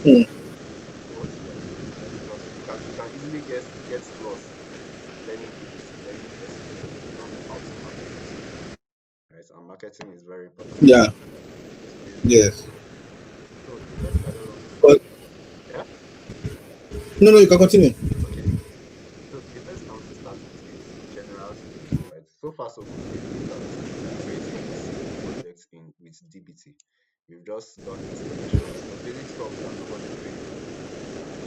Hmm. But yeah, let me just you can easily get lost learning DBT, learning SEO if you don't know how to market, right? And marketing is very important Yeah. to build Yes. business. So the first I don't know. But Yeah. no, no, you can continue. Okay. So the first I want to start with is general skills, right? So far, so good. We've looked at creating simple projects in with DBT. We've just done installation, basic stuff that nobody really knows.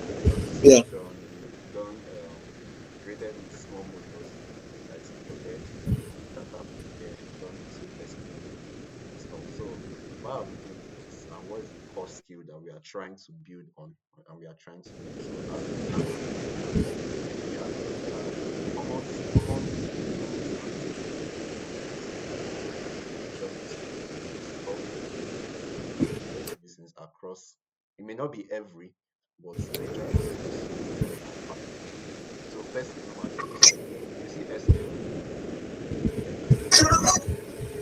We've done Yeah. installation. We've done created with small modules like loaded, data prepared, done little SQL stuff. So why are we doing this, and what is the core skill that we are trying to build on and we are trying to learn? So as we can see, we are looking at common tools and techniques to just help build a business across. It may not be every, but majority of these tools will encompass it. So firstly, normally you see SEO,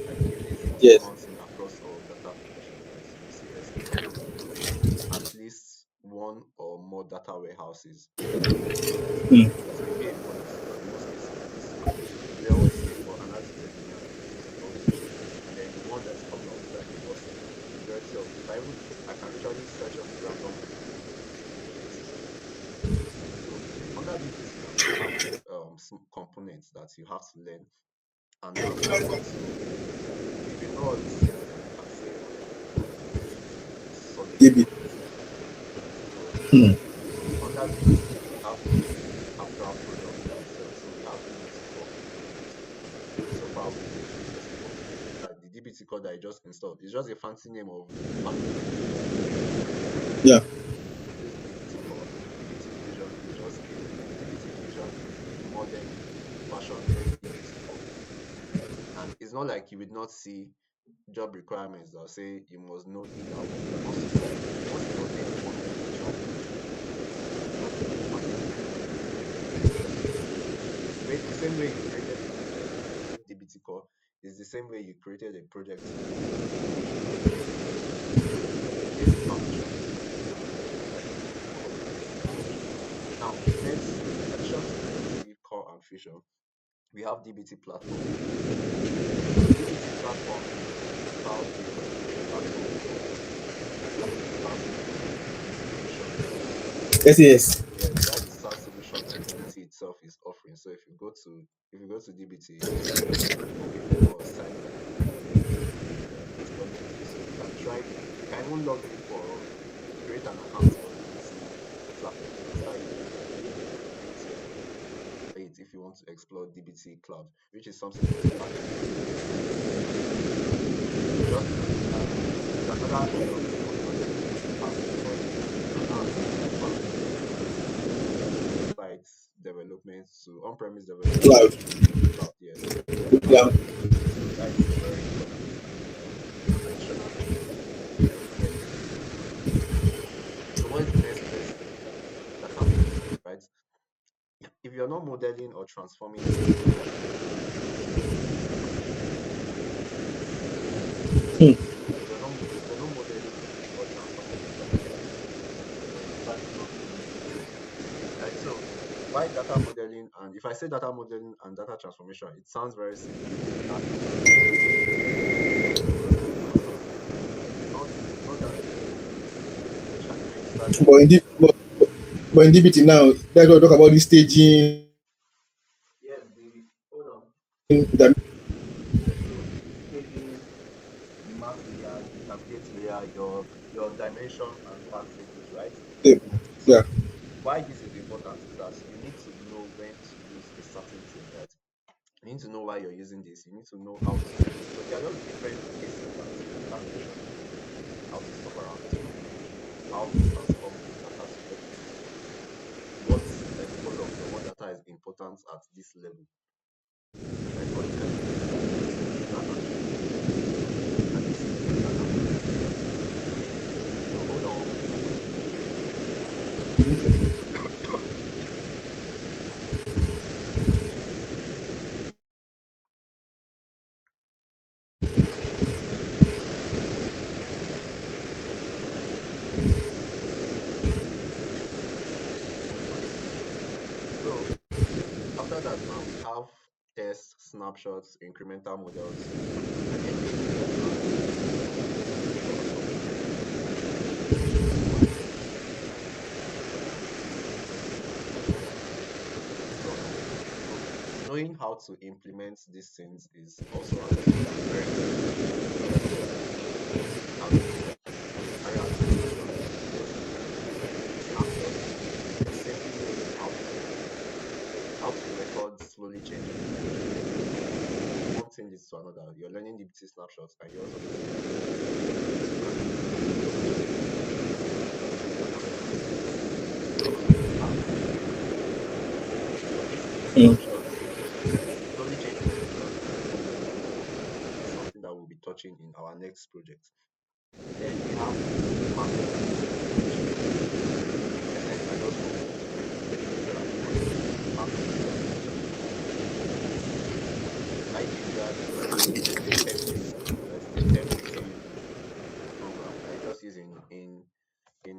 like if it's a Yes. common thing across all data applications, right? You see SEO, you need at least one or more data warehouses. Hmm. It may be a bonus, but in most cases it is. We always say for analytics engineers, it's always a bonus. And then the one that's coming up is like a must have. Majority of I can literally search up random Google and you get it. So underneath this now, we have some components that you have to learn. And now coming to, if you know all these things, then you can say, okay, DBT is solid DB. marketing. So Hmm. under DBT, we have the actual product that we sell. So we have DBT Core. So far, we've used DBT Core. Like the DBT Core that I just installed. It's just a fancy name of the package. Yeah. We use DBT Core. DBT Fusion is just DBT Fusion is the modern version of DBT Core. And it's not like you would not see job requirements that say you must know either one. Once you know any one of the job, marketing is just a bonus. The same way you created a project with DBT Core is the same way you created a project with DBT Fusion. The basic foundation is DBT Core. Now, next, in addition to DBT Core and Fusion, we have DBT Platform. So DBT Platform is a cloud-based platform for SaaS solutions. SAS. Yes, that's the SaaS solution that DBT itself is offering. So if you go to DBT, you see located or signed by DBT, it's got DBT. So you can even log in for create an account for DBT platform and start using it and build something with it if you want to explore DBT Cloud, which is something that is part of DBT. So just there's another component that we have called cloud, sites development to on-premise development Cloud. to cloud. Yes, Yeah. so that is very important. Additionally, yes. So what is the next place? Data modeling, right? If you're not modeling or transforming data, Hmm. if you're not modeling or transforming data, then you're totally not doing anything, right? So why data modeling? And if I say data modeling and data transformation, it sounds very simple. And it's not that simple. When you start But in, looking D, at but in DBT now, that's what we talk about this staging. yes, the hold on. That, So the staging, the mass layer, the intermediate layer, your dimension and path tables, right? yeah. So why this is important is that you need to know when to use a certain thing, right? You need to know why you're using this. You need to know how to. So there are just different cases that you can mention, how to swap around tables, how to transform this data to get what columns or what data is important at this level, right? All these kind of things is data transformation, and this is data modeling. So hold on one moment. that now we have tests, snapshots, incremental models, and engagement data across functions over time. So knowing how to implement these things is also very important in how to carry out integration, because with snapshots, you're simply knowing how to record slowly changing dimensions. One thing leads to another. You're learning DBT snapshots, and you're also learning so you have for these Mm. snapshots, slowly changing dimensions is something that we'll be touching in our next project. Then we have mapping which in essence I just hope you people are familiar with. Mapping is like a template, let's say templating program that you just use in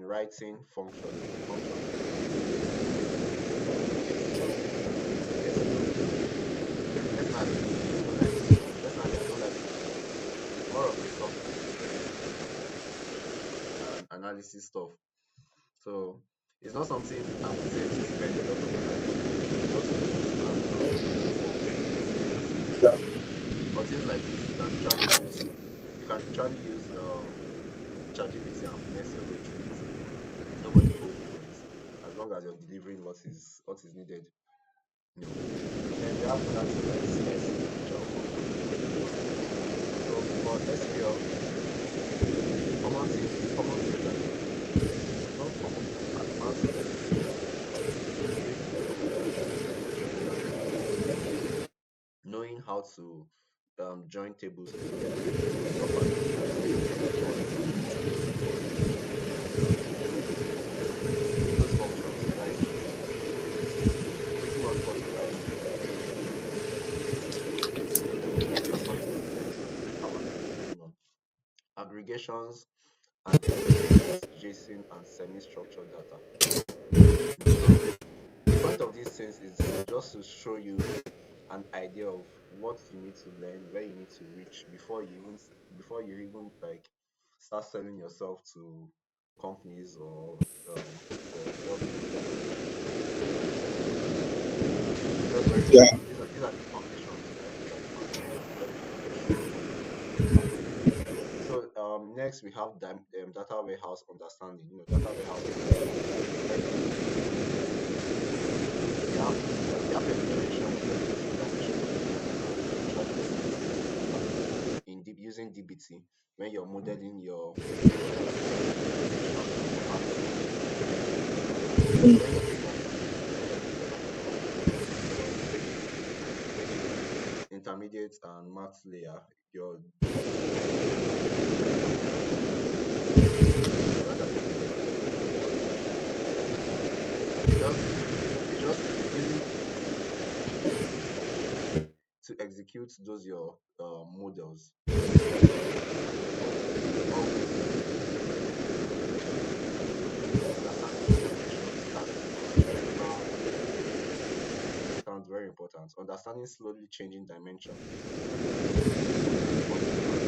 writing functions in SQL. Personally, I don't like to use SQL. It's more of a software and analysis stuff. So it's not something I would say to spend a lot of time on. Just to understand how it works. Yeah. For things like this, you can literally use ChatGPT and finesse your way through it. Nobody owes you for it, as long as you're delivering what is needed. Then we have other things like CSV, visual components. So for SQL, common things that you do, not common, advanced SQL is doing knowing how to join tables together properly, or using those functions like pretty much authorized how am I moving on? Aggregations and expressions, JSON and semi-structured data. So the point of these things is just to show you an idea of what you need to learn, where you need to reach before you even like start selling yourself to companies or for job interviews. It's just very Yeah. important. These are the foundations, right? These are the foundations to show you. So next we have data warehouse understanding. Data warehouse understanding is very important. We have definition of data and usually explains data in using DBT when you're modeling your relations or algorithms. Then when you're doing intermediate and math layer, you're rather it's just using to execute those your models. Always understanding the dimensions. That's very important. Understanding slowly changing dimensions is what you can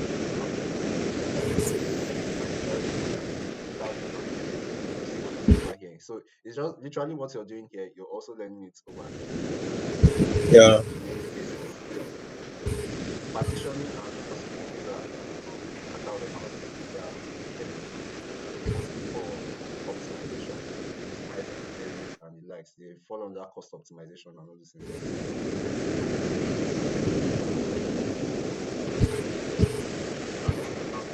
very important. That's you see what I'm over here. So it's just literally what you're doing here. You're also learning it over here. Yeah. Next is partitioning and clustering. These are data warehouse are elements for optimization, optimizing queries and the likes. They fall under cost optimization and all these things. Next we have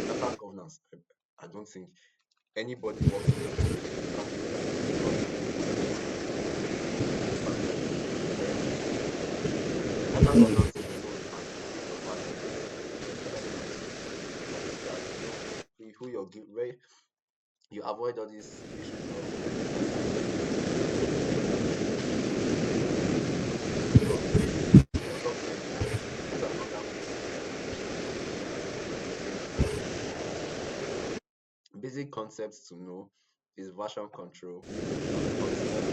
data governance. I don't think anybody working in DBT will have to learn this because it's mandatory. It's very mandatory. Data governance is known as the overview where you need to ensure that you know who you're where you avoid all these issues of so software engineering. These are other basic concepts to know is version control. Consider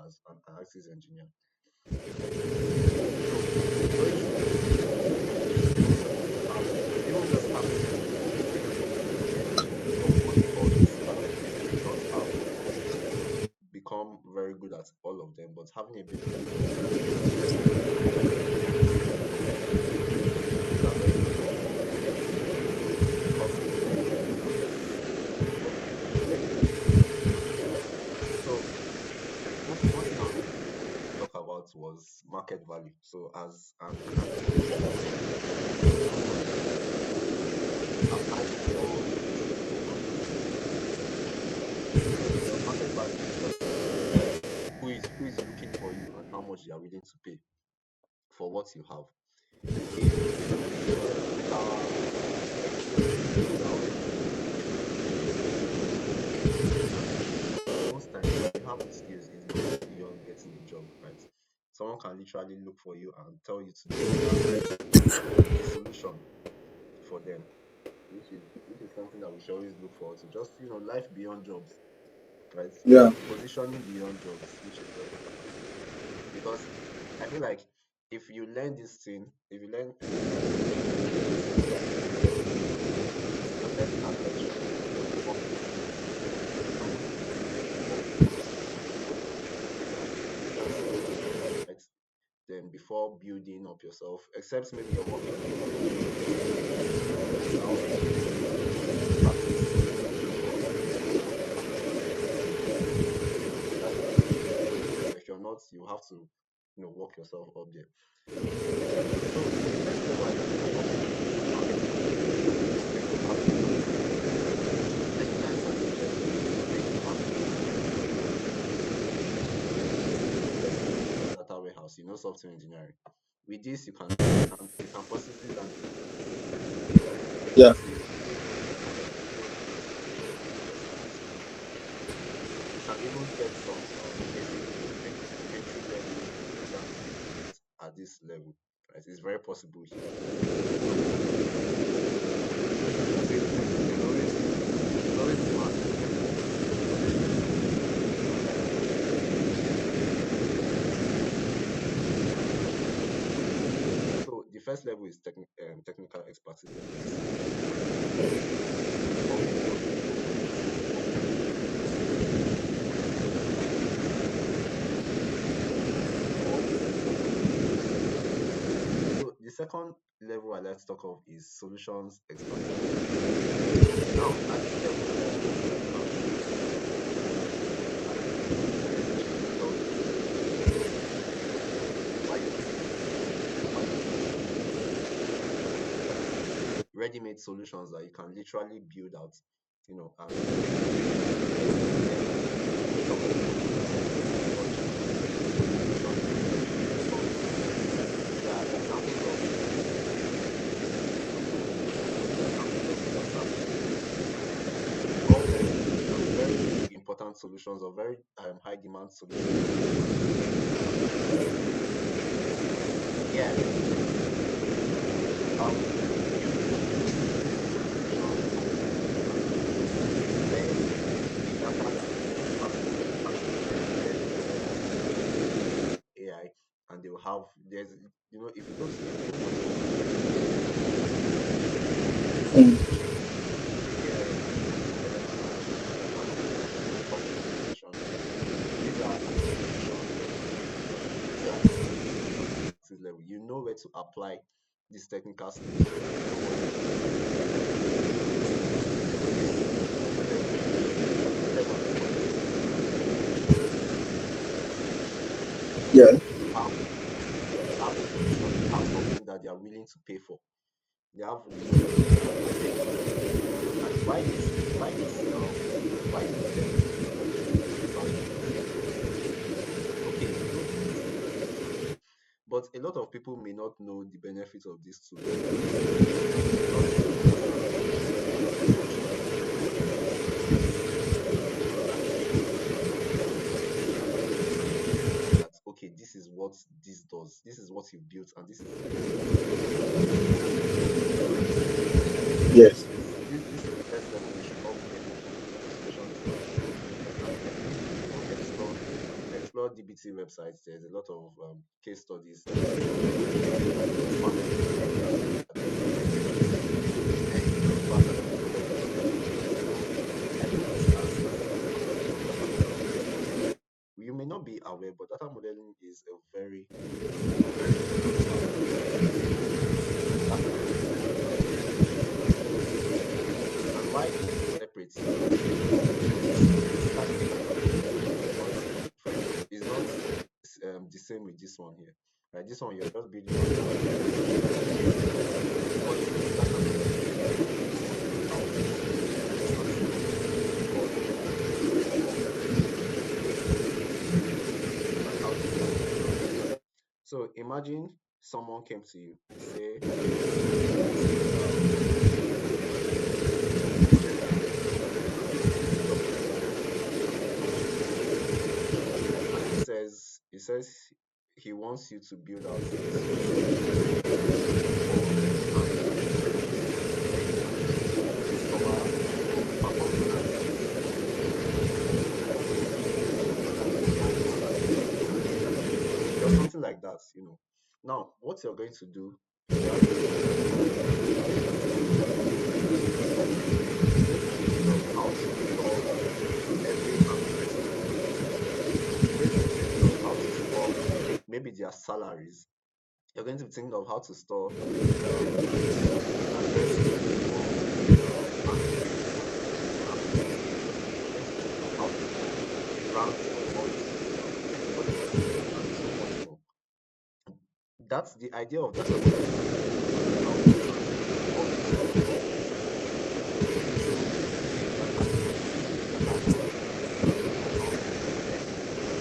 as an analysis engineer. So going even just having almost all these talents, you may not have become very good at all of them, but having a bit of these are very important because so one thing I wanted to talk about was market value. So as an analyst, apply your market value is just who is looking for you and how much they are willing to pay for what you have. With our experience, with our most times if you have the skills, it's not beyond getting a job, right? Someone can literally look for you and tell you to do a solution for them, which is something that we should always look forward to. Just life beyond jobs, right? Yeah. Positioning beyond jobs, which is very important. Because I feel like if you learn this thing, if you learn your first asset should be work with someone right? Then before building up yourself, except maybe you're working with now practice that's the best way. If you're not, you have to work yourself up there. So the next level I like to talk of is marketing. Technical technical expertise make marketing data warehouse, software engineering. With this you can possibly learn Yeah. you can even get some basic entry level exam certificates at this level. Right? It's very possible here. There's always demand. So the first level is technical expertise level. This is all the work all the So the second level I like to talk of is solutions expertise. Now at this level, I essentially tell you why you ready-made solutions that you can literally build out, and some of them such there are examples of WhatsApp, all very important solutions or very high demand solutions. Yeah, then the data that AI, and they will have if you go to Mm. these are level. You know where to apply these technical skills. Yeah. You have a solution, you have something that they are willing to pay for. They have stake in it. And why this level is valuable is okay, you know the tool, but a lot of people may not know the benefits of this tool. Not that okay, this is what this does. This is what you built, and this is Yes. this is the first level we should all be getting to. Execution is not and even explore DBT websites. There's a lot of case studies that panel behavior that those pattern methodologies as methodology of data modeling. You may not be aware, but data modeling is a very, very important part of data and why it's separate is slightly or different. It's not the same with this one here. Right, this one you're just building on top, but data modeling is how to actually call and how to calculate. So imagine someone came to you, say, model that job and he says he wants you to build out a solution for answering queries where you can discover performance analysis or KPI analysis, just something like that. Now what you're going to do is that you're going to think of how to store every army personnel. You're going to be thinking of how to store maybe their salaries. You're going to be thinking of how to store the addresses for army armies. You're going to be thinking of how to store ranks for all the soldiers and so much more. That's the idea of data modeling, is how to translate all these information into a data source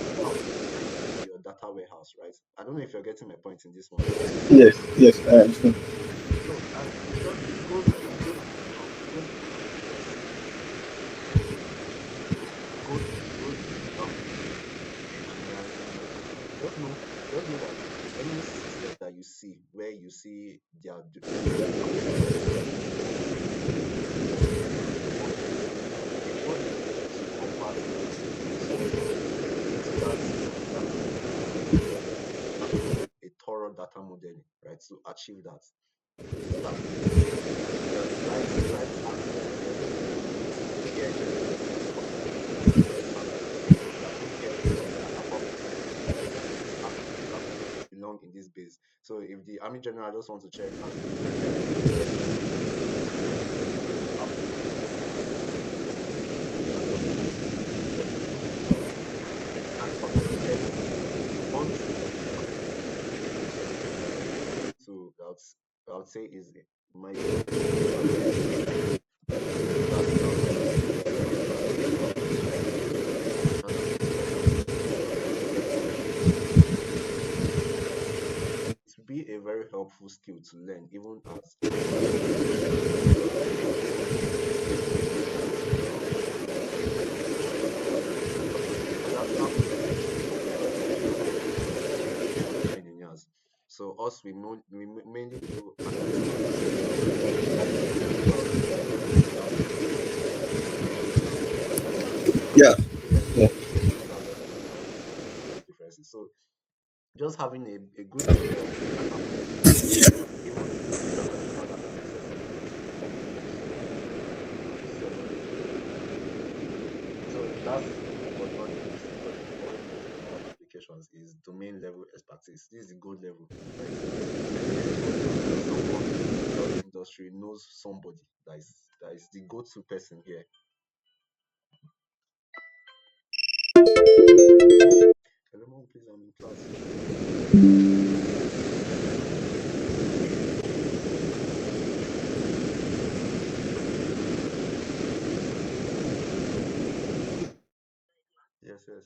or how to put them into your data warehouse, right? I don't know if you're getting my point in this one. Yes. Yes. I understand. So, and it goes beyond just it goes beyond engineering endeavor. Just know just know that any system that you see where you see they are performing something, before they need to convert the software into that system that you have to do a thorough data modeling, right, to achieve that. That means the right hardware, here in the office, we use this hardware. That means here we are performing this action. This action must belong in this base. So if the army general just wants to check and you have to and just and communicate onto so I would say is my that would be another it would be a very helpful skill to learn even as because that's how engineers. So us we mainly do analysis without Yeah. Yeah. that's just the differences. So just having a good idea of data modeling, even if you're not a smart data analyst, increases your knowledge a lot. So that's but not the least important thing about applications is domain level expertise. This is the gold level, right? This is the gold level where someone across the industry knows somebody that is the go-to person here. Hello, please, I'm in class. Yes, yes.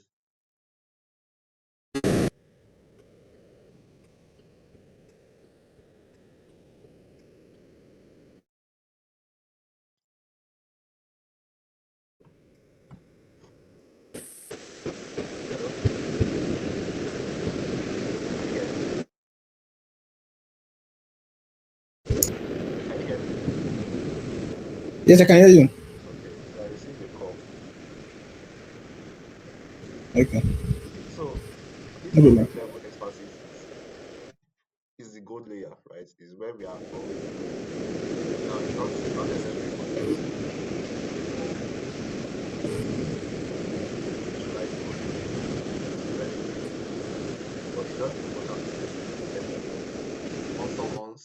Hello. Yes, I can hear you. Okay, so I received a call. Okay. So this No problem. low level expertise is the gold layer, right? Is where we are always going. Now it's not necessary for us to know to specialize in one area. It's very important, but it's just important to get to know. You want someone,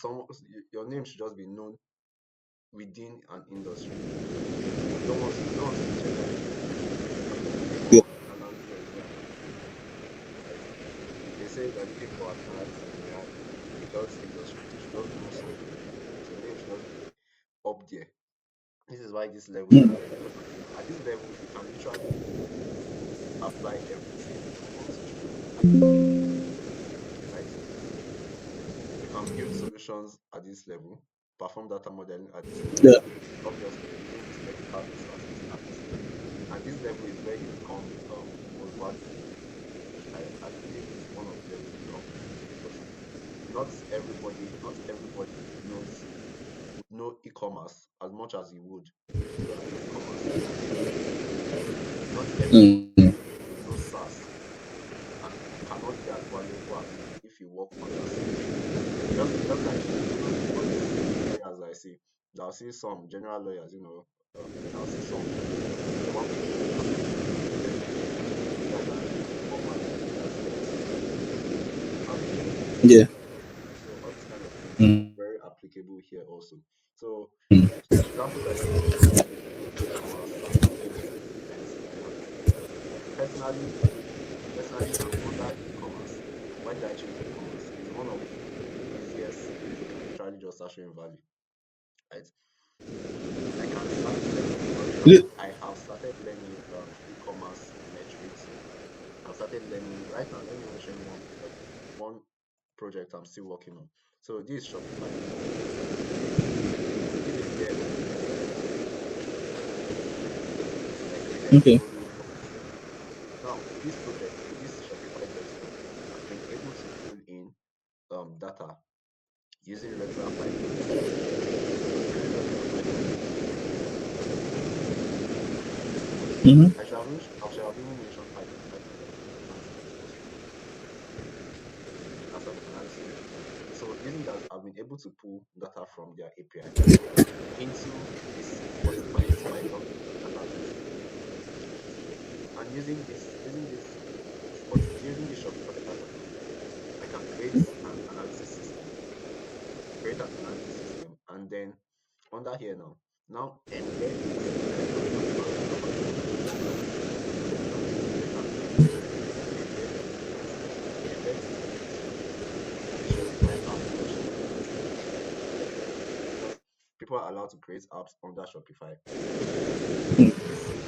your name should just be known within an industry. You don't want to be generally known. Like Yeah. for an example, right? They say they're looking for an analyst in the health industry. You should just know something. Your name should just be up there. This is why this level is Mm. very important. At this level, you can literally apply everything you want to do, right? You can build solutions at this level, perform data modeling at this level. Yeah. Obviously, using this medical expertise at this level. And this level is where you become the most valuable. I believe it's one of the levels you become because not everybody would know e-commerce as much as you would know commerce. Not everybody Mm. would know SaaS and cannot be as valuable as you if you work on that SaaS. Just like all these lawyers I see, I'll see some general lawyers, then I'll see some one people in accounting. These guys are formally lawyers have PhDs. Yeah. So all these kind of things are Mm. very applicable here also. So Mm. examples I can give is e-commerce and events management. Personally, I'm under e-commerce. Why did I choose e-commerce? It's one of the easiest ways you can literally just start showing value, right? I can start learning. Yeah. I have started learning e-commerce metrics. I've started learning right now. Let me even show you one project I'm still working on. So this is Shopify. This is where I created my store. I created a Okay. showroom for my store. Now, this project, this Shopify dev store, I've been able to pull in data using regular Python. Using regular Python. Mm-hmm. I should have even mentioned Python. Python is an important thing also as an analysis tool. So using that, I've been able to pull data from their API into this Spotify Spider analysis, right? And using this Shopify data now, I can create an analysis system, and then under here now embed it. Like I'm about to show you how to do it. Now create an analysis system, embed it into the Shopify app version, because people are allowed to create apps under Shopify. It's simple.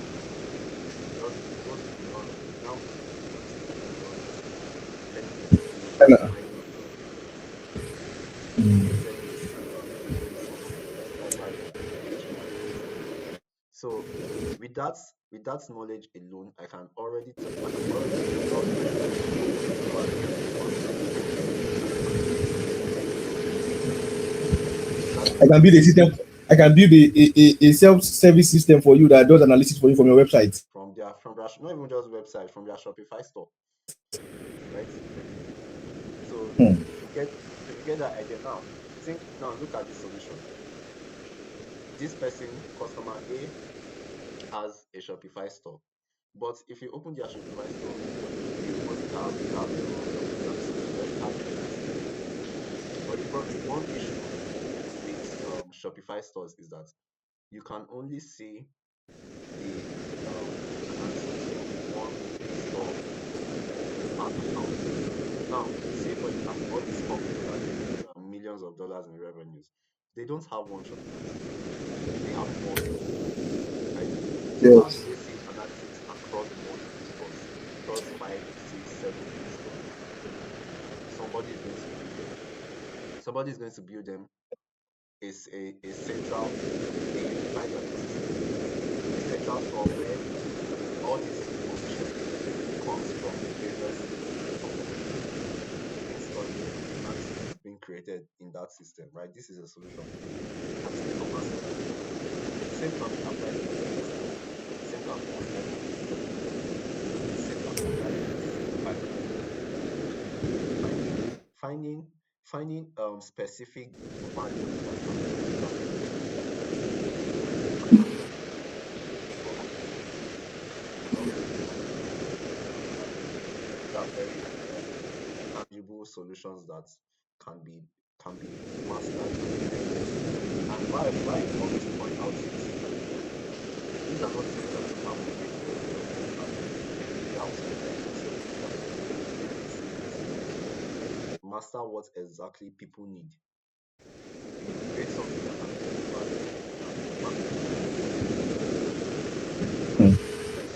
It goes beyond now. This thing is beyond telling you to build And, mind-blowing things. It's telling you to build something like Python, HTML, CSS. So with that knowledge alone, I can already tell you people are going to respond to you that I can build a system. I can build a self-service system for you that does analysis for you from your website. from their not even just website, from their Shopify store, right? So Hmm. if you get that idea now look at this solution. This person, customer A, has a Shopify store. But if you open their Shopify store, you have your products. You already have your products there. But the one issue with Shopify stores is that you can only see the analysis of one store per account. Now, say for example, all these companies that are doing millions of dollars in revenues, they don't have one Shopify store. They have multiple, right? So how do Yes. they see analytics across multiple stores, across 5, 6, 7, 8 stores? Somebody is going to build them. Somebody is going to build them is a central, a unified data system, a central store where all this information comes from various components being stored there and being created in that system, right? This is a solution. That is the master. The same can be applied to this. The same can be applied to this. The same can be applied to this. Finding finding specific values that can be these are very tangible solutions that can be mastered. And why I always point out is these are not things that you have to wait for the outside master what exactly people need. You create something that can be delivered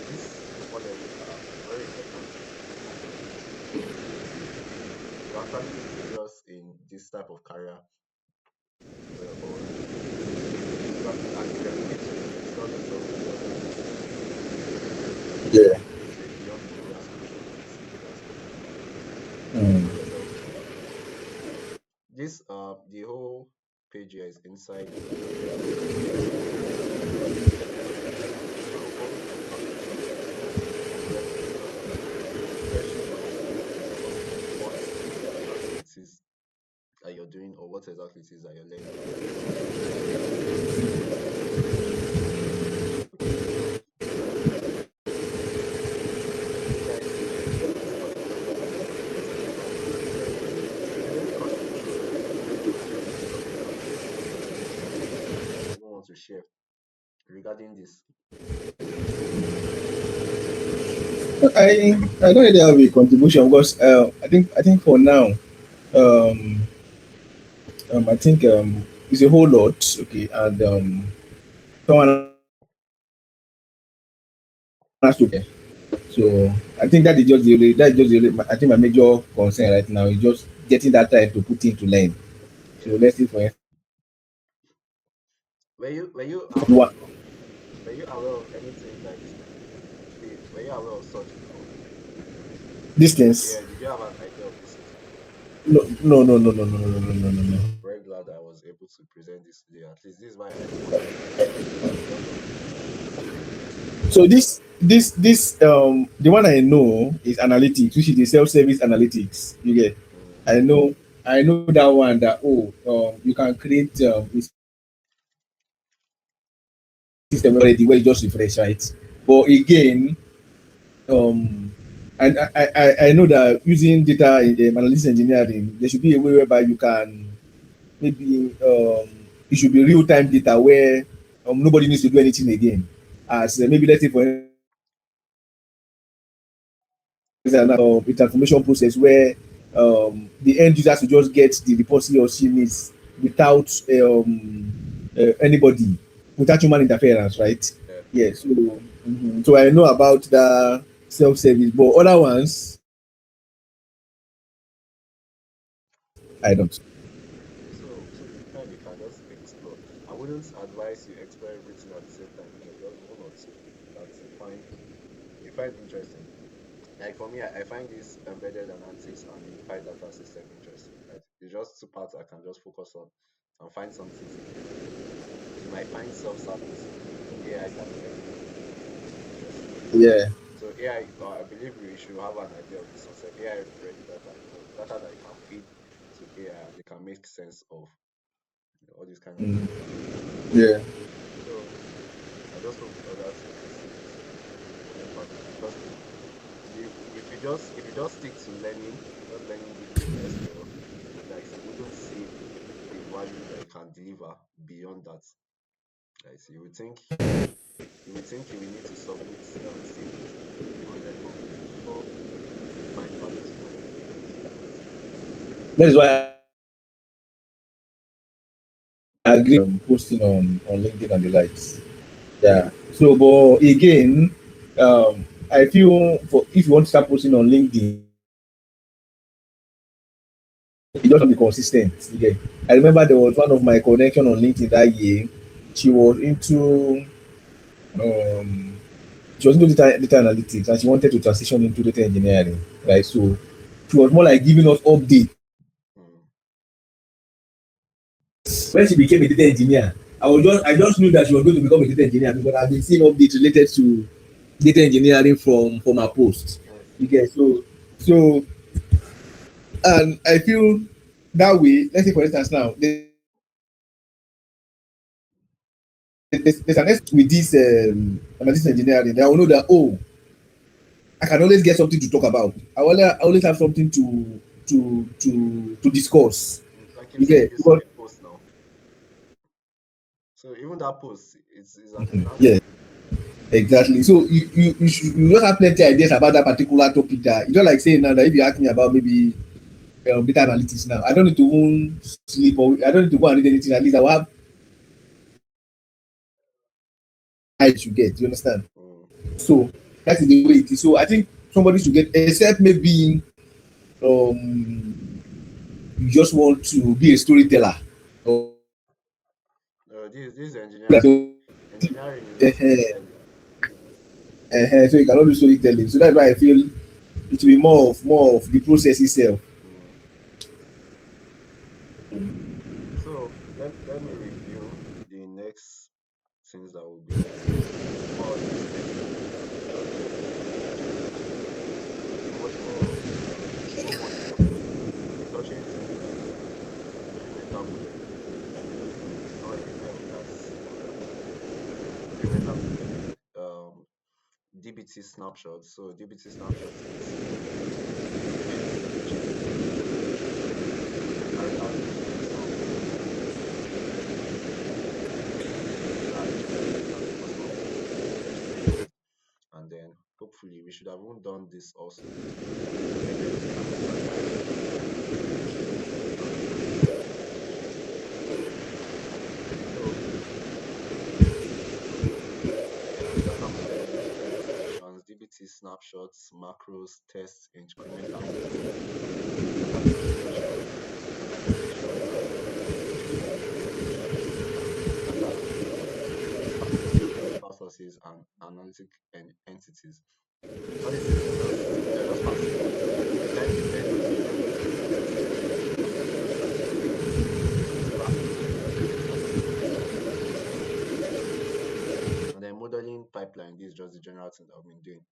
these models are very important. You're actually serious in this type of career, or and you dedicate to excel yourself Yeah. beyond the usual solution that you see. Mm. This the whole page here is inside refresh you on what exactly it is that you're doing or what exactly it is that you're learning. Okay, so AI solutions in this particular page. If there's any contribution that you want to even want to share regarding this. I don't really have a contribution because I think for now um I think it's a whole lot, okay, and someone has to care. So I think I think my major concern right now is just getting that time to put in to learn. So Yeah. let's see for Were you were you instance one were you aware of anything like were you aware of such before? distance. Yeah, did you have an idea of this system? No, no, no, no, no, no, no, no, no, no, no. Very glad I was able to present this today. At least this is why I wanted to present this today because of So this the one I know is analytics, which is the self-service analytics. You get, mm, I know I know that one that you can create a system already where you just refresh, right? But again, um and I know that using data in analytics engineering, there should be a way whereby you can maybe it should be real-time data where nobody needs to do anything again. As maybe let's say for a transformation process where the end user should just get the report he or she needs without anybody, without human interference, right? yeah. Yes. So, so I know about the self-service, but other ones I don't. Okay, so with time you can just explore. I wouldn't advise you explore everything at the same time. Just one or two that you find interesting. Like for me, I find this embedded analytics and unified data system interesting. Right? It's just two parts I can just focus on and find something to do. You might find self-service, AI directed interesting. Yeah. So AI, I believe we should have an idea of this concept. AI ready data, data that you can feed to AI and they can make sense of all these kind of Mm. data. Yeah. So I just hope others will see this impact because if you just stick to learning, just learning deeply in SQL, like you wouldn't see the value that you can deliver beyond that. Like you will need to submit CVs and learn more before you find value to contribute to this. That is why I agree posting on LinkedIn and the likes. Yeah. So, but again, I feel for if you want to start posting on LinkedIn, you just have to be consistent. Yeah. I remember there was one of my connection on LinkedIn that year. She was into um she was into data analytics and she wanted to transition into data engineering. Right. So she was more like giving us updates Mm. when she became a data engineer, I just knew that she was going to become a data engineer because I've been seeing updates related to data engineering from her post. Yes. You get so and I feel that way. Let's say for instance now there's an S with this analytics engineering. I will know that I can always get something to talk about. I always have something to discuss. I keep You seeing get this on because a post now. So even that post is an example. yeah, exactly. So you just have plenty of ideas about that particular topic. That you don't like saying now that if you ask me about maybe data analytics now, I don't need to even sleep or I don't need to go and read anything. At least I will have height you get. You understand? Mm. So that is the way it is. So I think somebody should get, except maybe you just want to be a storyteller. Or This so engineering is not storytelling. so you cannot do storytelling. So that's why I feel it will be more of the process itself. Mm. So let me review the next things that will be more on this next episode. That will just be much more much more be touching things like incremental modeling. Or not even that simple. Incremental modeling, DBT snapshots. So DBT snapshots is basically teaching you to carry out some as a first of test, and then hopefully we should have even done this also. Maybe a incremental modeling and integration. So yeah, data modeling, DBT functions, DBT snapshots, macros, tests, incremental modeling, data manipulation, manipulation, data data sources, and analytic entities. All these things they're just passive. They tend to blend together. So passive and then modeling pipeline. This is just the general thing that I've been doing.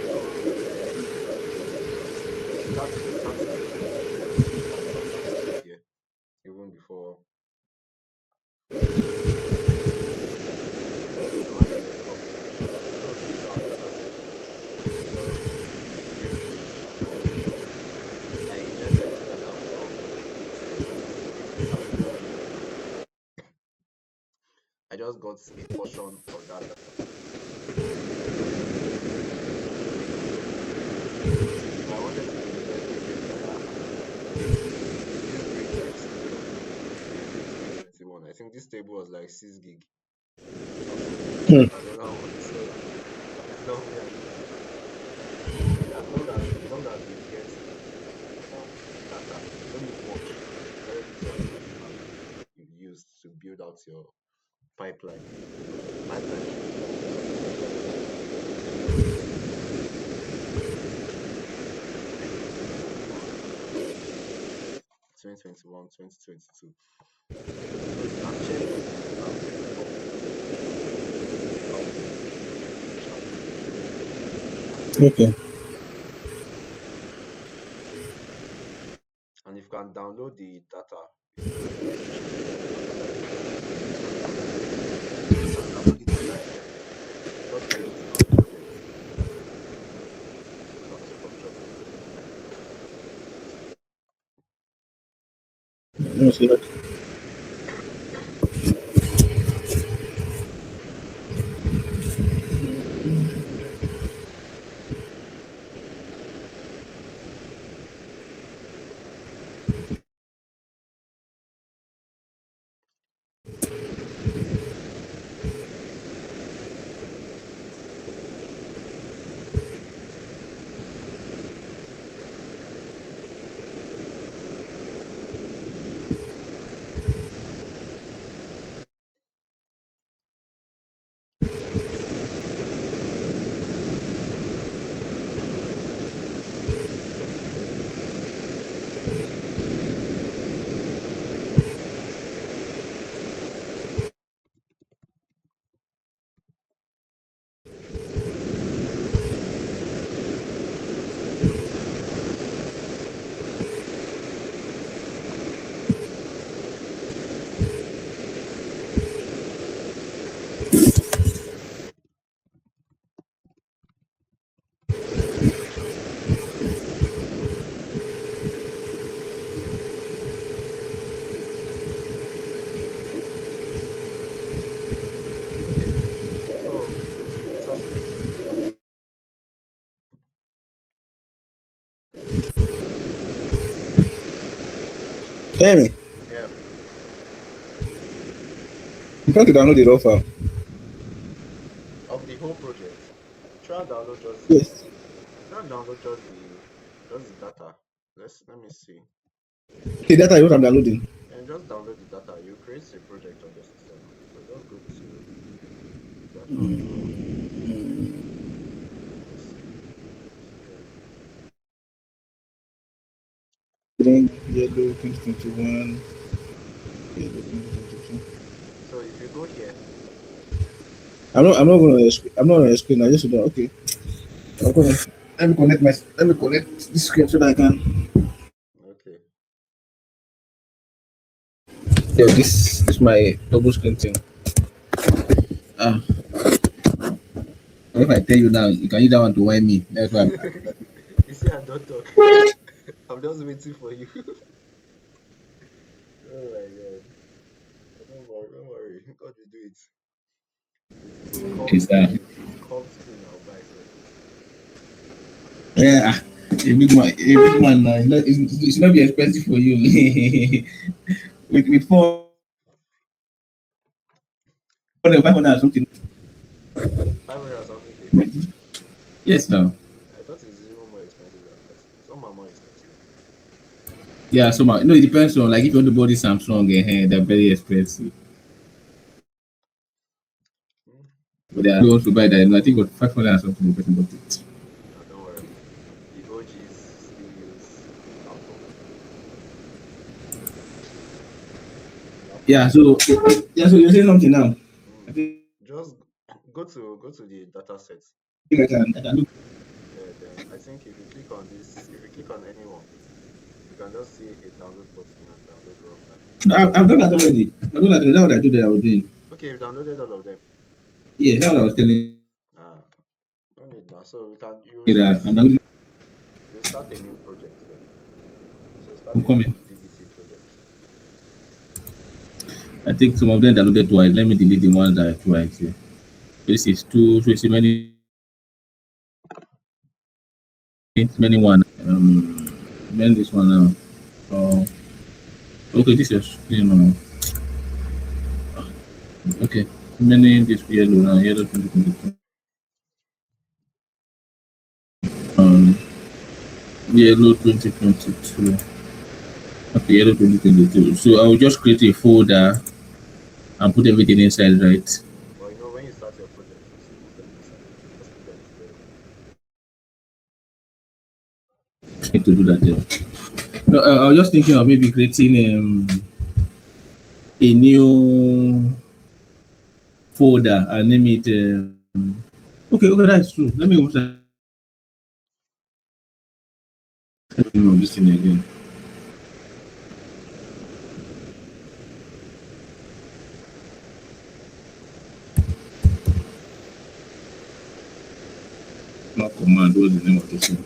So this it starts from somewhere here, even before normally there's a computation. So this is our data set. So we've I ingested the data from a database. I just got a portion of that data. If I wanted to ingest the entire table, this grade 2021, I think this table was like 6 gig or so. Another one. So there's no way I could. As long as you get enough data, you don't need much. Very little data you use to build out your pipeline. So the pipeline should be 2021, 2022. So you can check the example of output in the chat. Okay. And if you can download the data, you should download it from you can download it online. Just be able to download it from Structure. Let me see that. Okay. So Tosin, Hear me? yeah, You try to download the raw file. of the whole project, try and download just the Yes. try and download just the data. Let me see. The data is what I'm downloading. And just download the data. You create a project on your system now. So just go to data. Let me see. It's here. Green, yellow, 2021, yellow, 2022. So if you go here, I'm not going to. I'm not going to screen. I just do. Okay. I'm gonna, let me connect my. Let me connect this screen so that I can. okay. Yeah, this is my double screen thing. Ah, if I tell you now, you can use that one to whine me. That's why. You see, I don't talk. I'm just waiting for you. Oh my god. Don't worry. God will do it. It's a curved Is that? screen. It's a curved screen I'll buy. So Yeah, a big man. A big man. It's not be expensive for you. With 500 or something. 500 or something K. Yes, now. I thought it's even more expensive than that. Some are more expensive. Yeah, so much. No, it depends on like if you want to buy this Samsung, they're very expensive. Hmm? But they are also buy that. I think it was 500 or something. The person bought it. No, don't worry. The OGs still use laptop. Yeah. Laptop. So yeah. So you're saying something now. I Mm. think Just go to the data set. I can look. Yeah, then I think if you click on this, if you click on anyone, you can just see a download button and download raw file. No, I've done that already. I've done that. That's what I do that I was doing. Okay, you've downloaded all of them. Yeah, that's what I was telling Ah, no need now. So we can you that I'm downloading. you start a new project then. So start I'm a new coming. DBT project. I think some of them downloaded twice. Let me delete the ones that are twice. Yeah. This is two. So it's many one. Then this one now. Oh, okay. This is okay. Many this yellow now. Yellow 2022. Um, yellow 2022. Okay, yellow 2022. So I will just create a folder and put everything inside, right? But you know when you start your project, you still put them inside. Just put them together. Need to do that there. No, I was just thinking of maybe creating a new folder and name it. Okay, that's true. Let me open this thing again. Not command. What's the name of this thing?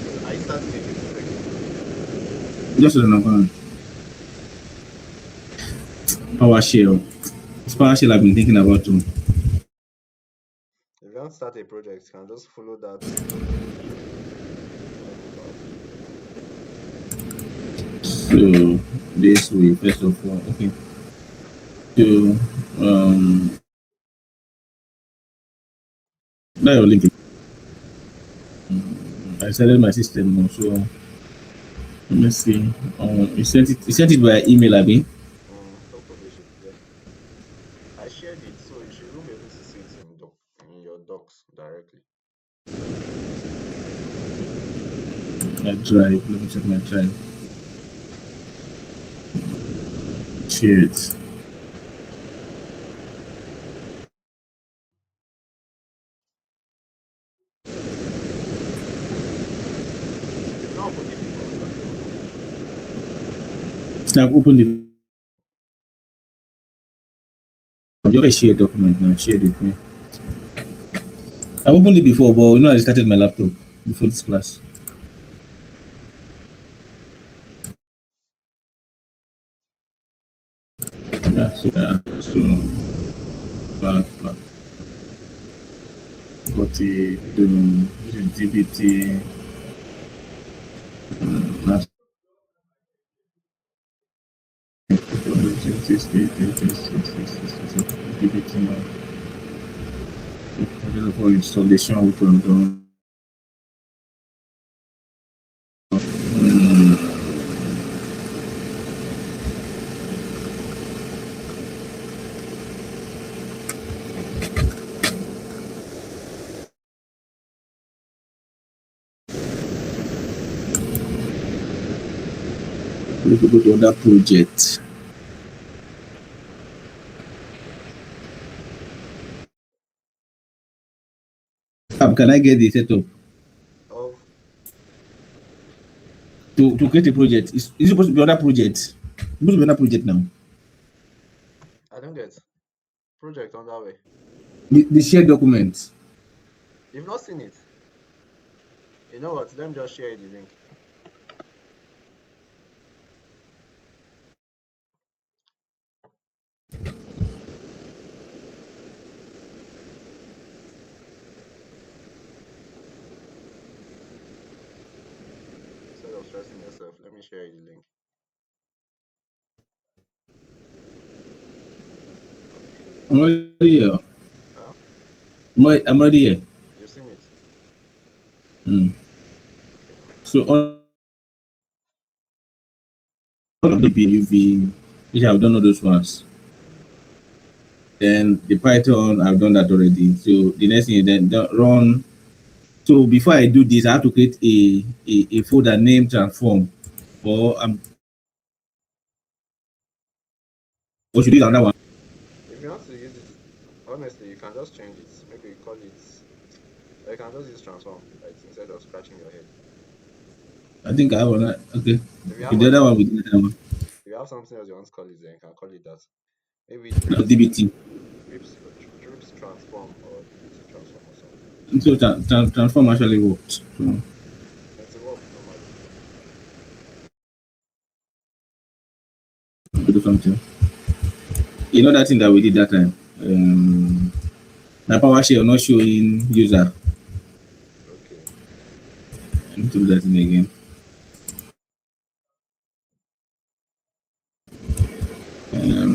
So are you starting a new project again? Just as an PowerShell. It's PowerShell I've been thinking about too. If you don't start a project, you can just follow that path. So this way, first of all, okay. So now your link. I started my system now, so let me see. You sent it. You sent it by email, Abby. Top of it, yeah. I shared it, so you should even be able to see it in your docs directly. My drive. Let me check my drive. Shit. You've not opened it before, or have you opened it? I've opened it. I'm just share document now. Share it. Me. I opened it before, but I started my laptop before this class. Yeah, so got the DBT. Last DBT now. For installation, we can do. We could go to other project. Can I get the setup Of to create a project? Is it supposed to be other project? It's supposed to be another project now. I don't get project on that way. The shared document. You've not seen it. You know what? Let me just share the link. Instead of stressing yourself, let me share you the link. I'm already here. Huh? I'm already here. You've seen it. Okay. So all of the UV, which I've done all those ones. Then the Python, I've done that already. So the next thing is then run. So before I do this, I have to create a folder name transform, or or should do another one. If you want to use it, honestly, you can just change it. Maybe you call it. Or you can just use transform, right? Instead of scratching your head. I think I have one. Okay. If you have Okay, the other other, one with the other one. if you have something else you want to call it, then you can call it that. Maybe DBT. trips transform or DBT transform or something. So transform actually worked. So It's a work normally. do something. You know that thing that we did that time. My PowerShell not showing user. Okay. I need to do that thing again.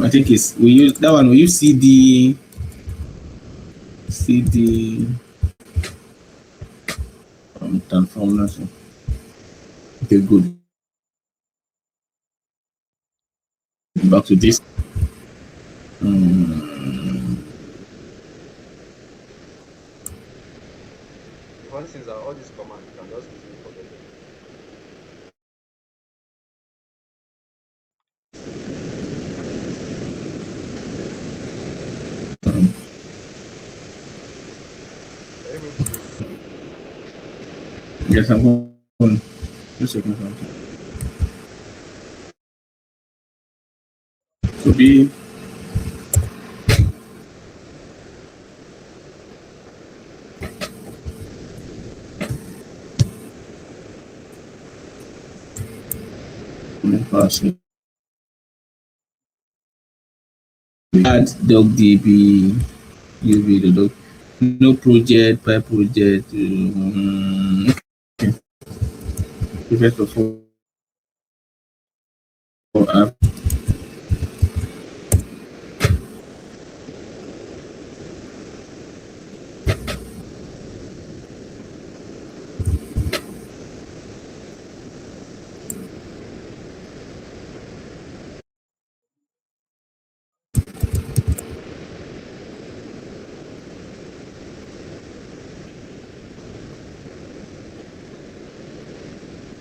I think we use that one. We use CD transform. Okay, good. Back to this. The funny thing is that all these commands you can just easily forget them. Are you able to see it? Yes, I'm going. Just a second. So be password. Add dogdb UV the dog. No project by project. Okay. First of all, app.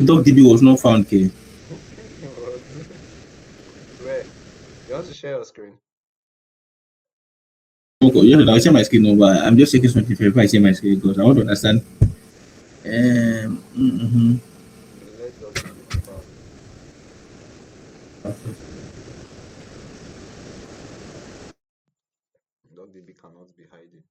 DuckDB was not found, K. It was. Where? You want to share your screen? Okay, yeah, I'll share my screen now, but I'm just checking something before I share my screen because I want to understand. Mhm. Let DuckDB be found. DuckDB cannot be hiding.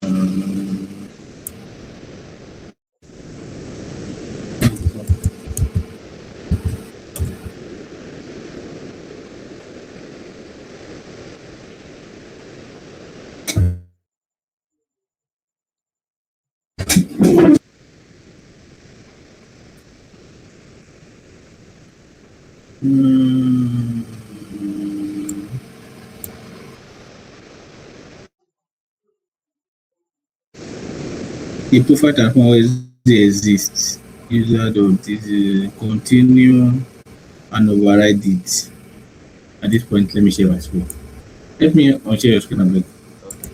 Mm, the profile transform always exists. User dot this continue and override it. At this point, let me share my screen. Let me unshare your screen, abeg. Okay.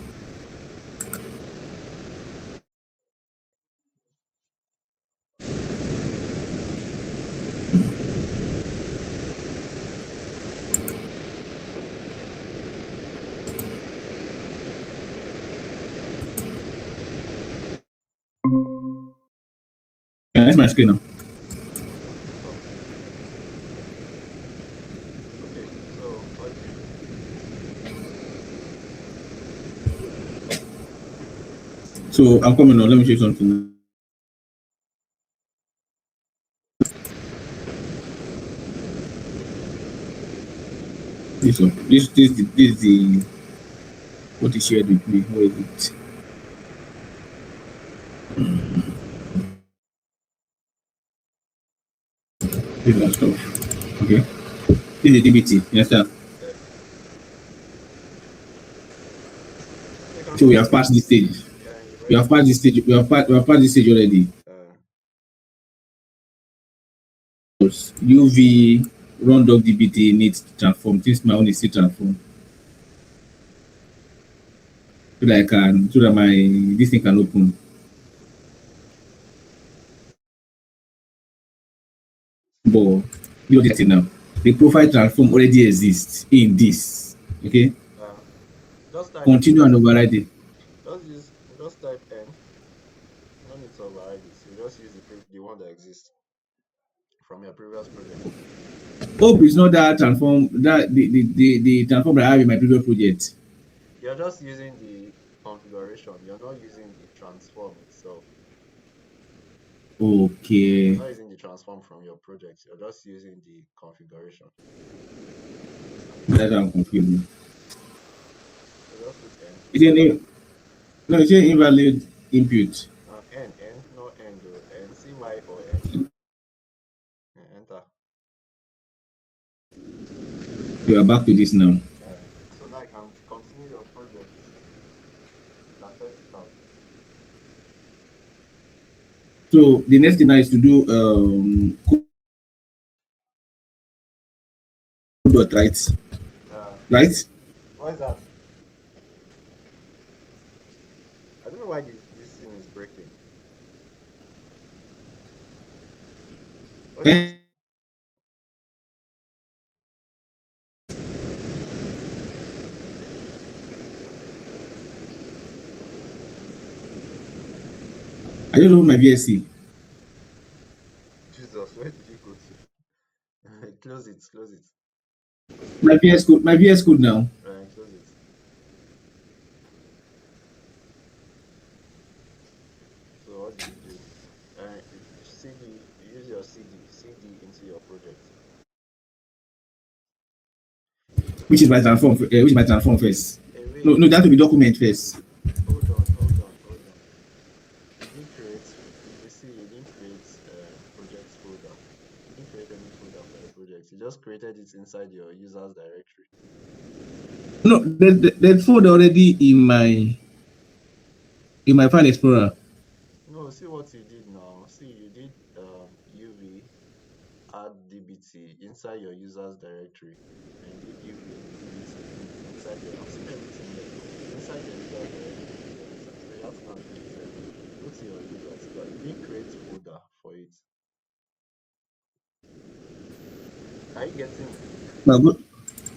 Can I see my screen now? On the top. Okay. So what do you do? So I'm coming now. Let me show you something. This one. This is the what he shared with me. Where is it? This is that stuff. Okay. This is DBT. You understand? Yeah. You can So we continue. have passed this stage. Yeah, you've We already have passed this stage. We have passed this stage already. uh, UV run dog DBT needs to transform. This my own is still transform. So that I can so that my this thing can open. But you get it now. The profile transform already exists in this. Okay. uh, just type Continue and override it. just type n. No need to override it. You just use the one that exists from your previous project. Hope is not that transform that the transform that I have in my previous project. You're just using the configuration. You're not using the transform itself. You're Okay. not using the transform from your project. You're just using the configuration. That's how I'm confused. So just put n. Is it no, it's an invalid input. N, no n though. N, cy or n. Enter. You are back to this now. So now you can continue your project. You can test it out. So the next thing now is to do code right. Right? What is that? I don't know why this thing is breaking. What is it? Eh, I don't know my VSC. Jesus, where did you go to? Close it, close it. My VS code now. Close it. So what did you do? CD, use your CD into your project. Which is my transform which is my transform first. Wait, No, that will be document first. hold on. You didn't create project folder. You didn't create any folder for your project. You just created it inside your users directory. No, the folder already in my file explorer. No, see what you did now. See, you did UV add dbt inside your users directory, and you did UV dbt inside your. I'm seeing everything here. Inside your users directory is everything. So you have to come create it. Go to your users, but you didn't create folder for it. Are you getting me? No, but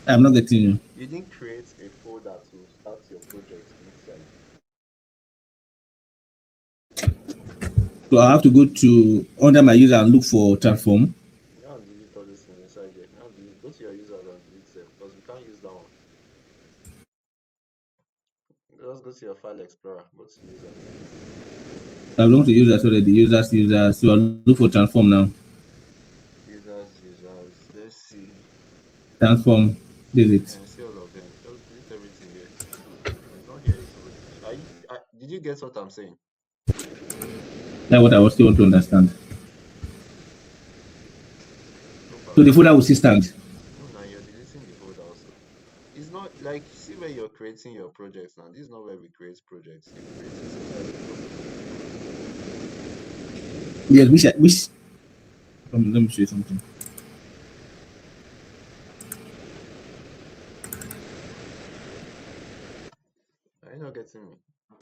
I'm not getting you. You didn't create a folder to start your project inside. So I have to go to under my user and look for transform. Now delete all these things inside there. Now delete, go to your users and delete them because we can't use that one. Just go to your file explorer, go to users. I'm going to users already. Users. So I'll look for transform now. Users. Let's see. Transform. This is it. And see all of them. Just delete everything here. It's not here. It's supposed to be. Did you get what I'm saying? That's what I was still want to understand. Hope So I'm the not. folder will still stand. No, now you're deleting the folder also. It's not like, see where you're creating your projects now. This is not where we create projects. You create it inside the document. Yes, which let me show you something. Are you not getting me?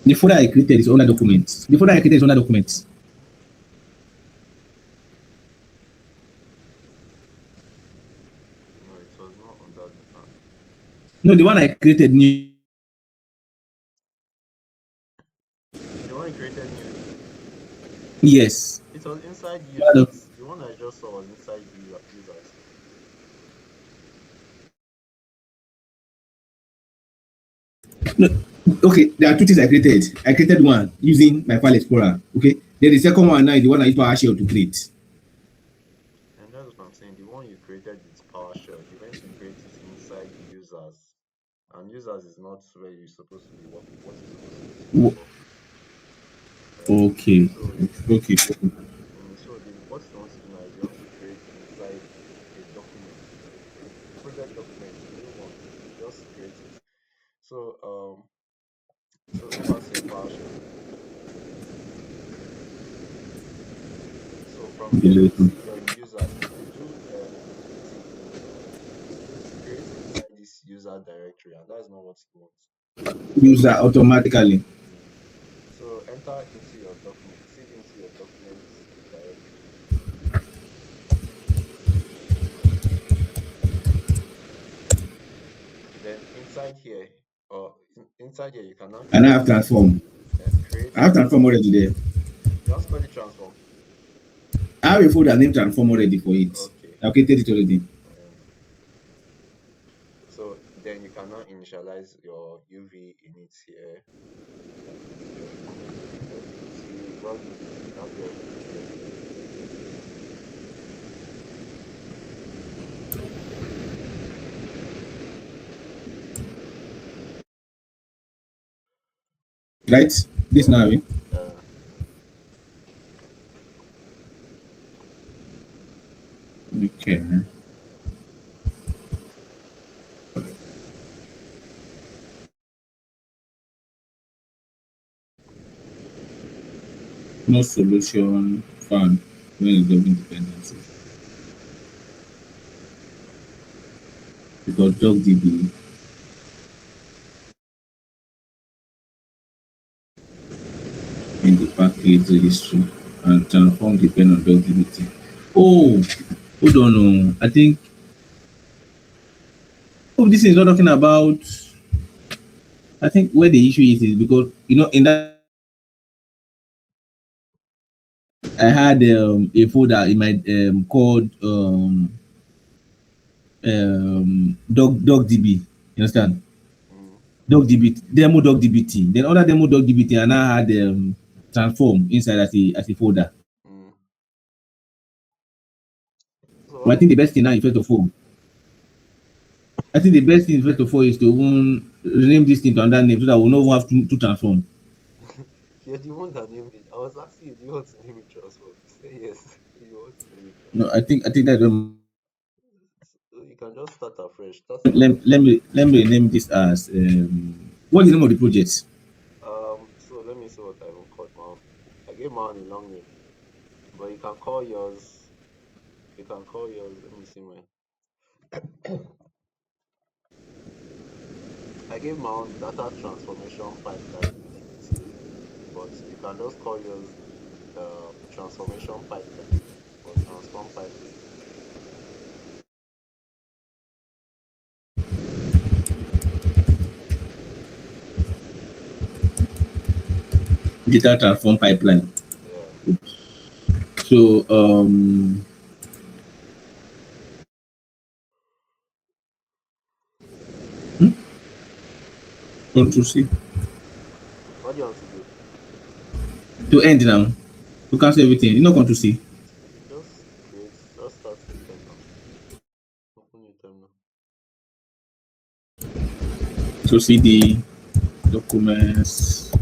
The folder I created is under documents. The folder I created is under documents. No, it was not on that. No, the one I created new. The one you created new. Yes. It was inside Under- users. The one I just saw was inside users. No, okay, there are two things I created. I created one using my file explorer. Okay. Then the second one now is the one I use PowerShell to create. And that's what I'm saying. The one you created with PowerShell, you went to create it inside users. And users is not where you're supposed to be working, what you're supposed to use it Wo- for. Okay. So Okay. what you want to do now is you want to create inside a document, a project document, a new one. Just create it. So open your PowerShell. So from here, Okay. see you're in users. If you do T, it will create inside this user directory, and that's not what you want. Use that automatically. So enter into your document, see into your documents directory. Then inside here, inside here, you can now And I create have transform. create I have transform already there. you want to call it transform. I have a folder named transform already for it. Okay. I created it already. So then you can now initialize your UV init here. Your UV raw UV, you have your UV here. Right? This now. Okay. No solution found when it's double dependency. Because DocDB in the package history and transform depend on DocDB. Oh, hold on. No. I think this is not talking about. I think where the issue is because in that I had a folder in my called DocDB. You understand? DocDB demo DocDBT. Then other demo DocDBT and I had transform inside as a folder. So But I think the best thing now, first of all, is to even rename this thing to another name so that we'll not have to transform. you're the one that named it. I was asking you, do you want to name it transform? You say yes. You want to name it transform. No, I think that's So you can just start afresh. Start from let me rename this as what's the name of the project? so let me see what I even called mine. I gave mine a long name, but you can call yours. You can call yours. Let me see mine. I gave my own data transformation pipeline DBT, but you can just call yours transformation pipeline or transform pipeline. data transform pipeline. Yeah. So Control C What do you want to do? to end now. To cancel everything. You know Control C. Just start new tab now. Open new tab now. So CD documents.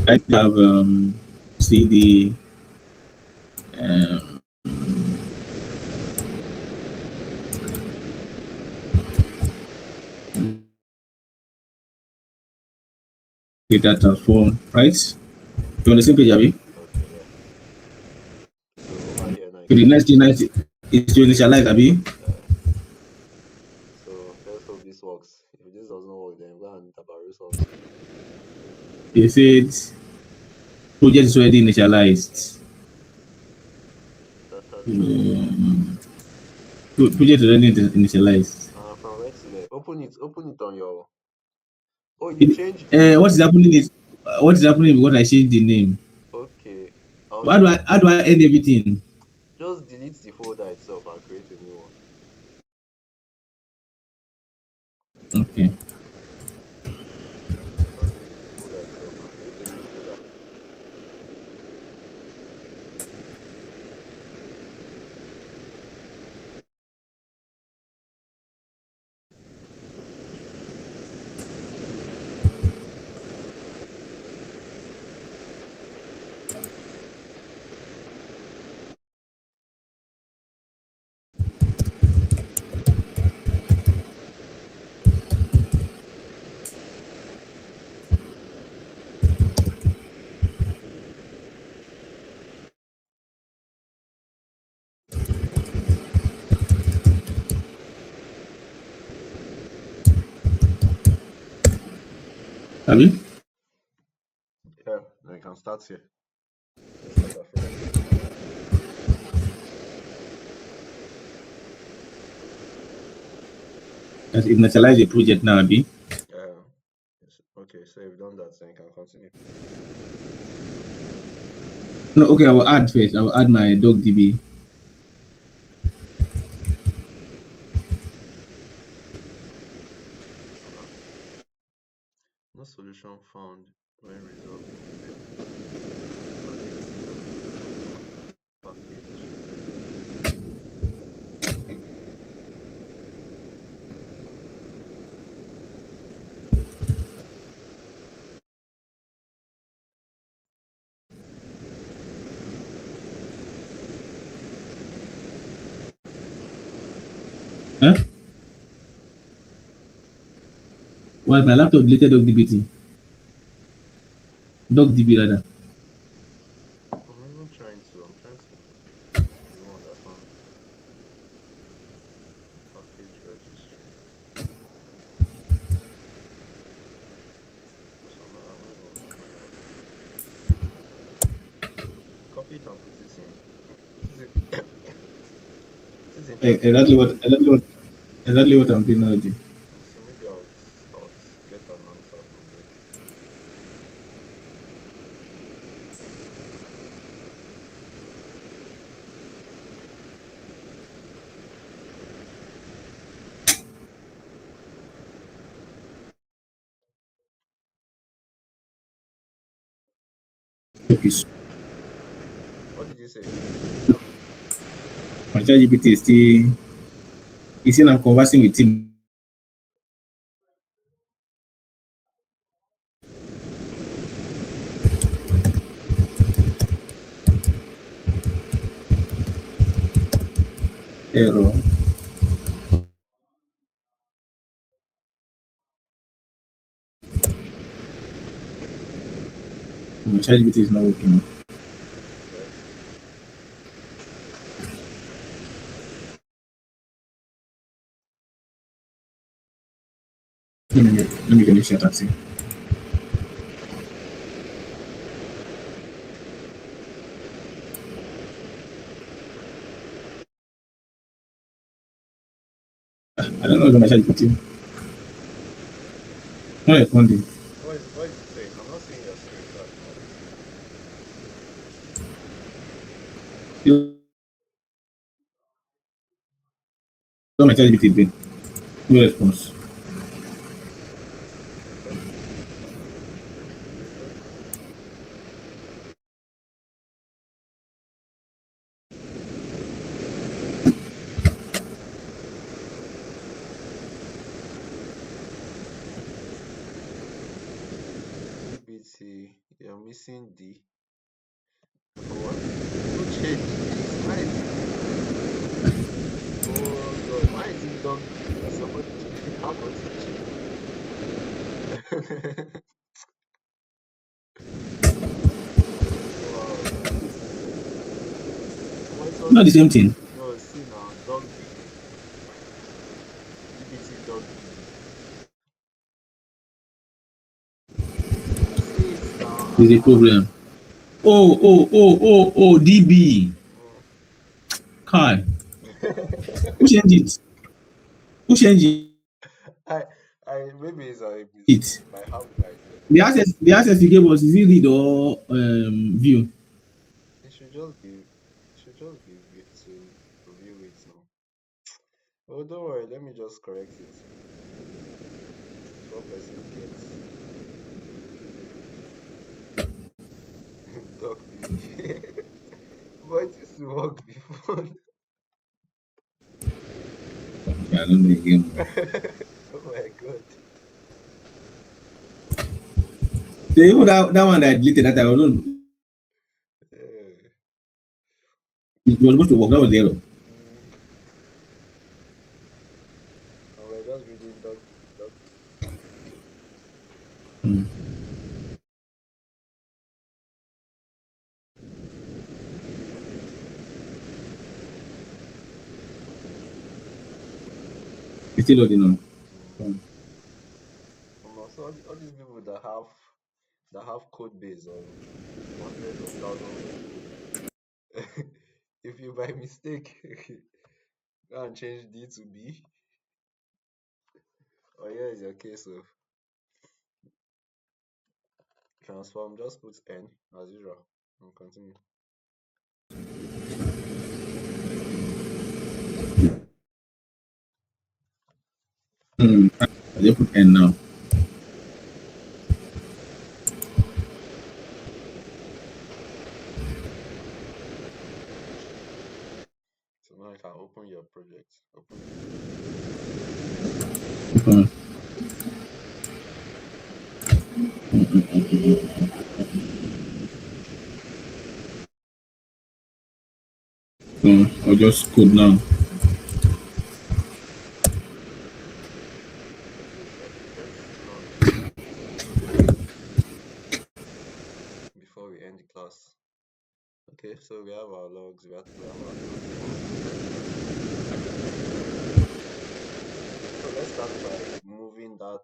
I have CD um, data transform, right? You on the same page, Abby? Okay, yeah. So over here now you So the can next thing is to initialize, Abby. so let's hope this works. If this does not work, then go and tabaru something. It said project is already initialized. Data Project is already initialized. from where to where? Open it on your you changed What is happening is because I changed the name. okay. How do I end everything? Just delete the folder itself and create a new one. Okay. Just delete the folder itself and create a new folder. Abby? Yeah, now you can start here. Let's start afresh. Let's initialize the project now, Abby. Okay, so you've done that, then you can continue. No, okay, I will add first. I will add my DocDB. No solution found when resolving package. Huh? Well, my laptop deleted DocDB. DocDB rather. I'm even trying to. I'm trying to even understand package registry. So now I'm not even understanding what this is. Copy it and put it in. Put it in. Put it in ChatGPT. Exactly what I'm doing now. So maybe I'll get an answer from there. Okay. What did you say? My ChatGPT is still. He's still I'm conversing with him. Error. My ChatGPT is not working. Okay. Let me finish that taxi. I don't know if my child put him. No responding. What is it saying? I'm not seeing your screenshot now. You know my child put him. No response. DBT, you're missing D. What? Who changed this? Why is it? Oh God, why is it dog B? Somebody change. How about you change it? Wow. Well, it was Not the same thing. no. See now, dog B. DBT dog B. See it now. Is a problem. DB. Kai. Who changed it? Who changed I, maybe it's it? my half by then. The access you gave us, is it read or view? It should just be, to view it now. Oh, don't worry. Let me just correct it before person gets dog baby. But it used to work before. I don't know again. Oh my God. So even that one that I deleted that I don't. Eh, It was supposed to work. That was the error. and we're just reading dog baby, dog baby. Mm. It's still loading on. Also, all these people that have code base of hundreds of thousands of code. If you by mistake go and change D to B, or here is your case of transform, just put N as usual and continue. I just put N now. So now you can open your project. Open it. So I'll just code now. Okay, let's log before we end the class. Okay, so we have our logs, we have our transform. So let's start by moving that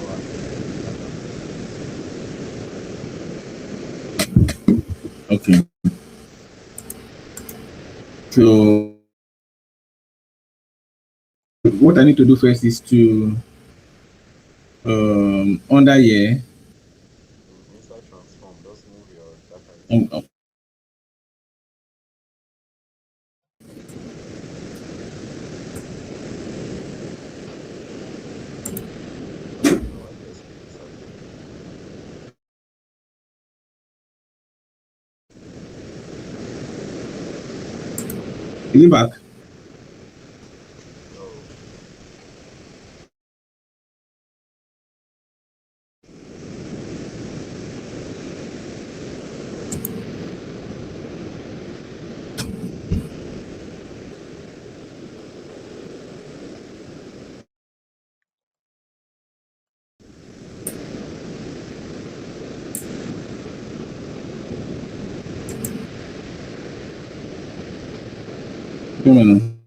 one. Okay. So what I need to do first is to under here. Inside transform, just move your data. Why did your screen disappear? Is it back? No. Come on.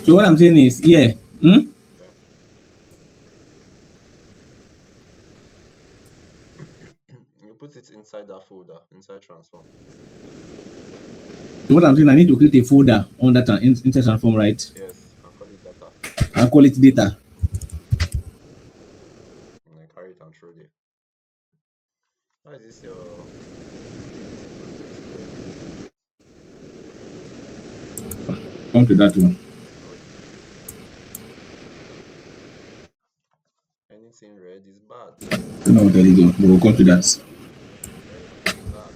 So what I'm saying is, yeah. Yeah. You put it inside that folder, inside transform. So what I'm saying, I need to create a folder on that inside transform, right? Yes, and call it data. I call it data. And then carry it and throw there. How is this your Come to that one. anything red is bad. No, there you go. We'll come to that. Red is bad.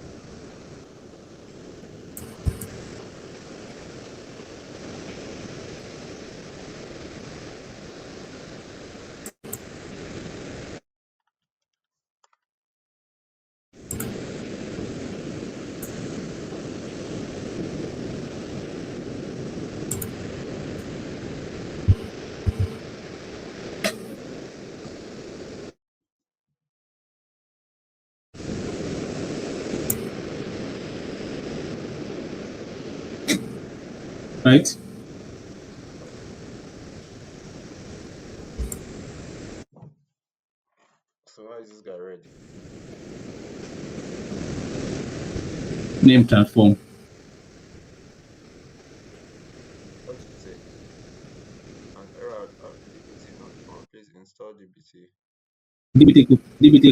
Right? So how is this guy red? Name transform. What did you say? An error DBT not found. Please install DBT. DBT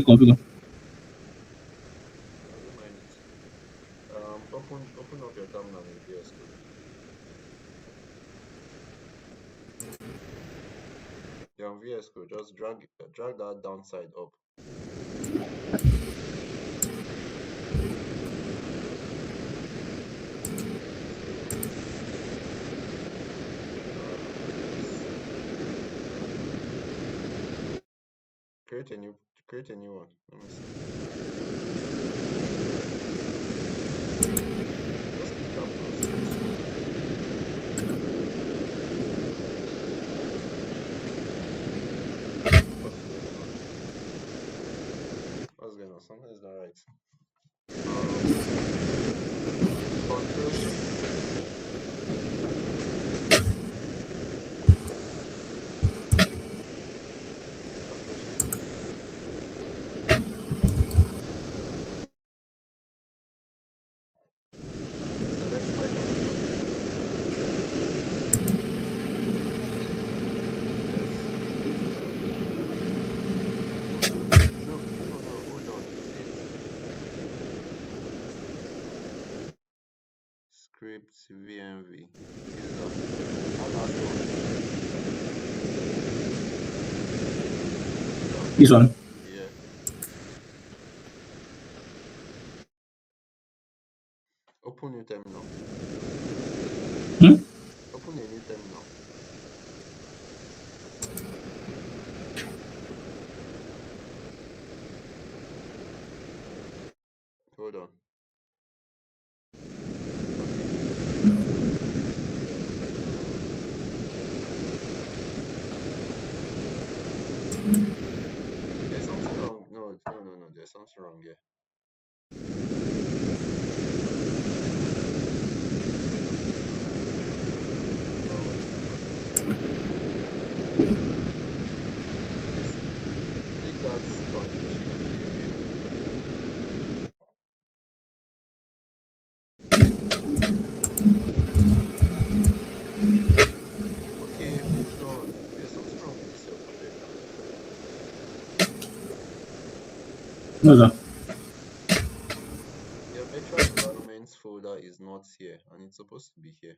configure. I don't mind it. Open up your terminal in VS Code. You're on VS Code. Just drag that downside up. Create a new one. Let me see. Just click tab What's going on? Something is not right. Control select no, hold on. Script VMV. This one. Yeah. Open new terminal. Open a new terminal. Hold on. There's something wrong. No. There's something wrong here. Click that okay, hold on. There's something wrong with this your project. No, sir. Your virtual environments folder is not here, and it's supposed to be here.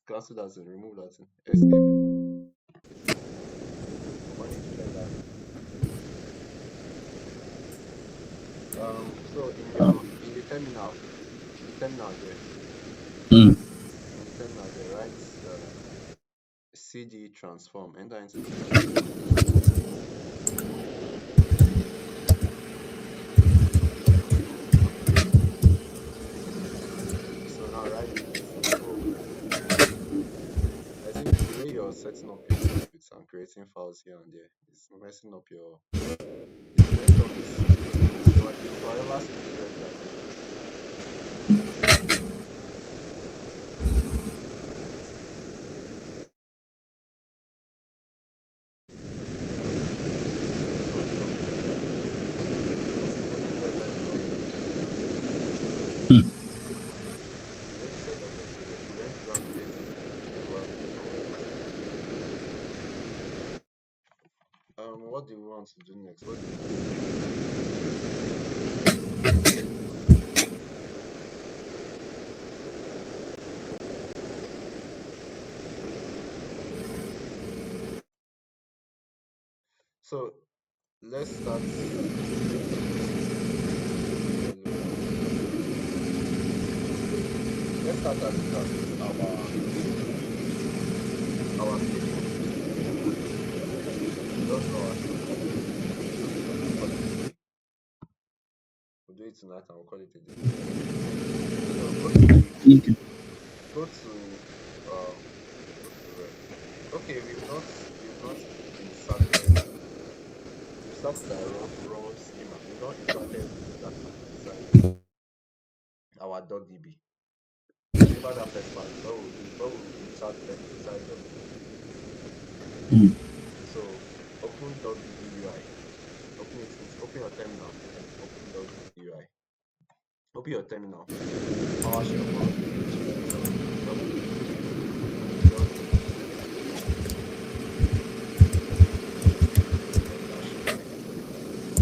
Cancel that and remove that and escape. So in the terminal there. In the terminal there, write cd transform. Enter into so now write I think the way you you're setting up your notebooks and creating files here and there, it's messing up your the network is forever speed regularly. The network is not being regularly. Hmm. The way you set up your project, you went through and created well before. What do you want to do next? What do you want to do next? So let's start. Hello. Let's start at our schedule. We'll just do our schedule. And we'll call it a day. We'll do it tonight and we'll call it a day. So Okay. go to where? Okay, we've not inserted our raw schema. We've not inserted data inside our .db. Remember that first part. What will we insert them inside .db? Hmm. So open .db UI. Open your terminal and then open .db UI. Open your terminal. PowerShell .db. Just .-UI.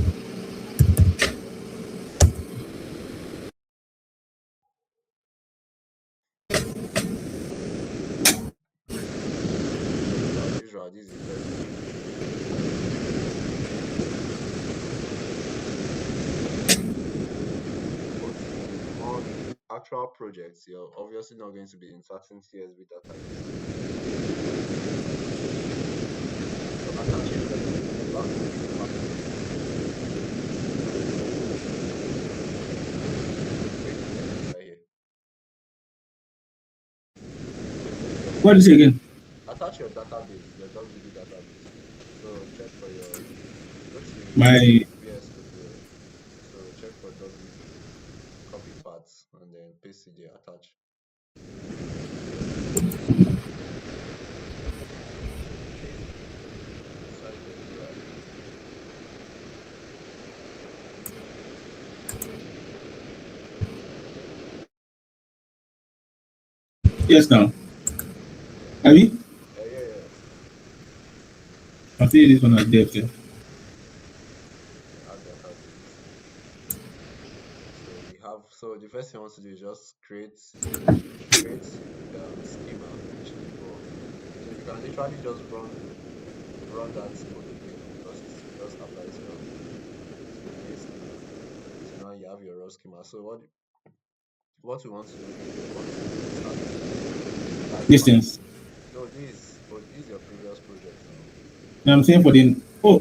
As usual, this is very but on actual projects, you're obviously not going to be inserting CSV data inside. So attach it. You have to make it part of it. Wait, inside here. What is it again? Attach your database, your .db database. So check for your go to My VS Code here. So check for .db, copy parts, and then paste it there. Attach. Paste inside the UI. yes now. Have you? Yeah. I see this one as dev. Yeah. Add database. So we have the first thing I want to do is just create schema, which is raw. So you can literally just run that code again because it just applies well. So create schema. So now you have your raw schema. So what we want to do is we want to start Distance. no, this is your previous project now. Now I'm saying for the I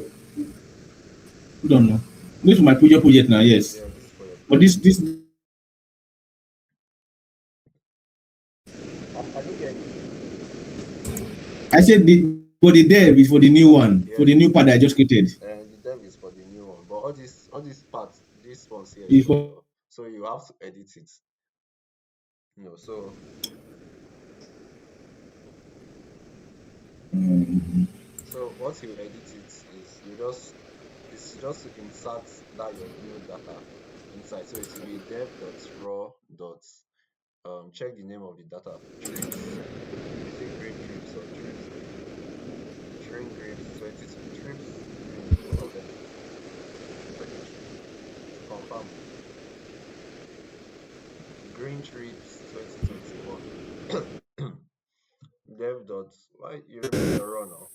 don't know. This is my project now. Yes, Yeah, this is for your but project. this I didn't get you. I said for the dev is for the new one, Yeah, for the new part I just created. and the dev is for the new one. But all these parts, this ones here is Is for for your so you have to edit it. So what you edit it is it's just to insert that your new data inside. So it will be dev.raw dot check the name of the data. Trips. Is it green trips or trips? Train grips 20 trips green, one of them. Check it to confirm. Green trips 2021. Dev dot why you remove your raw now?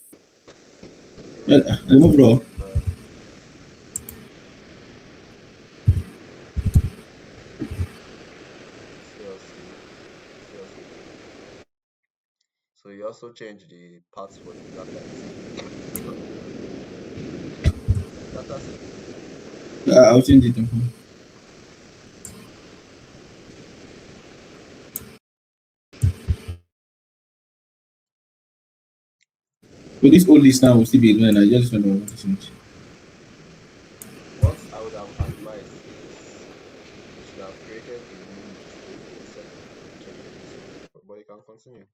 You remove remove raw. CLC. So you also change the paths for the data itself. Data set. I'll change it. But this old list now will still be doing. I just want to change. What I would have advised is you should have created a new list instead of checking this one. But you can continue.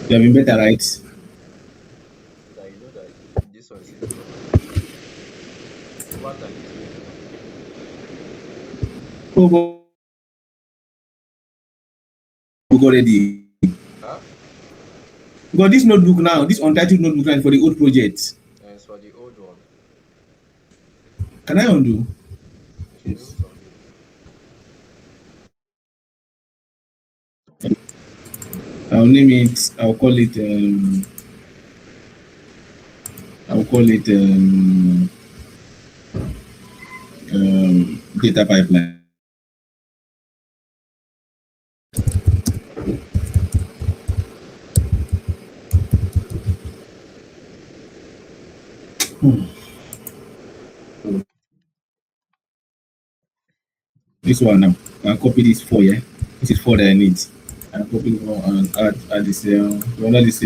You have been better, right? So that you know that this one says drop. Over time, it will improve. Oh, book already. Huh? Because this notebook now, this untitled notebook line for the old project. And it's for the old one. Can I undo? You should be able Yes. to undo. I'll name it. I'll call it. I'll call it data pipeline. This one now. I'll copy this four. Yeah, this is four that I need. I'll copy it one and add this. Another this.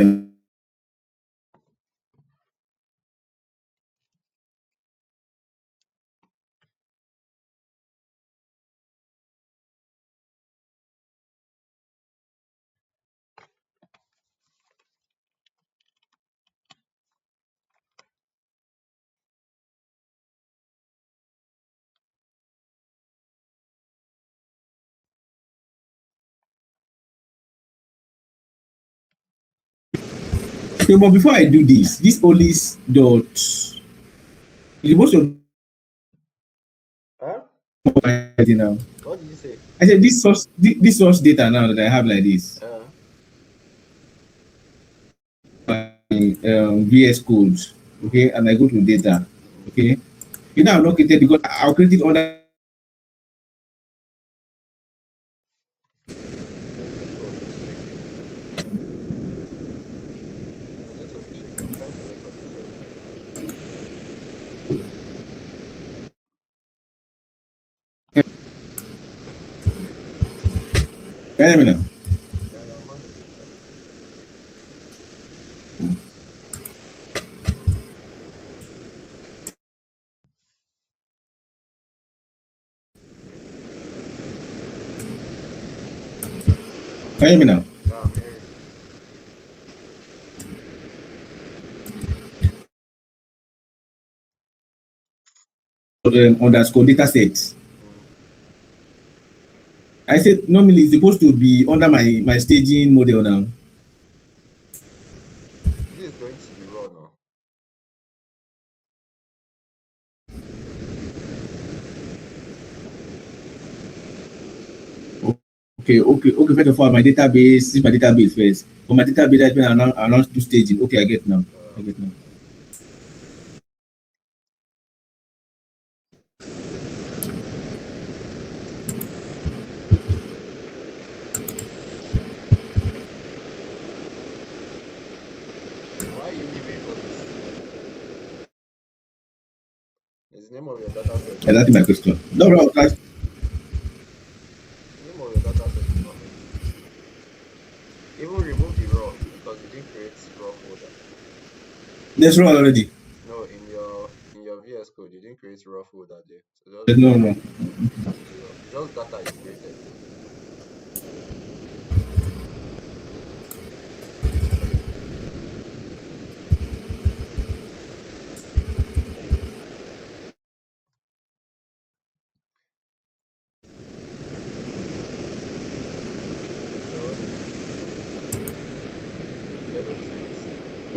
Okay, but before I do this police dot. It's supposed to Huh? be now. What did you say? I said this source data now that I have like this. VS codes, okay, and I go to data, okay. You know, I'm located because I'll create it under. Network is shaking. Your network is shaking. I'm trying to record this one. Can you hear me now? Yeah, I'm managing. Can you hear me now? Yeah, I'm hearing Underscore data set. you. I said normally it's supposed to be under my staging model now. This is going to be raw now. Okay. First of all, my database. This is my database first. For my database, that's been announced to staging. Okay, I get now. I get now. Why are you leaving for this? Is the name of your data set Yeah, not that's my question. No, the name of your data set is not making sense. Even remove the raw because you didn't create raw folder. there's wrong already. No, in your VS code you didn't create raw folder there. So There's just no wrong. remove the raw. It's just data you created.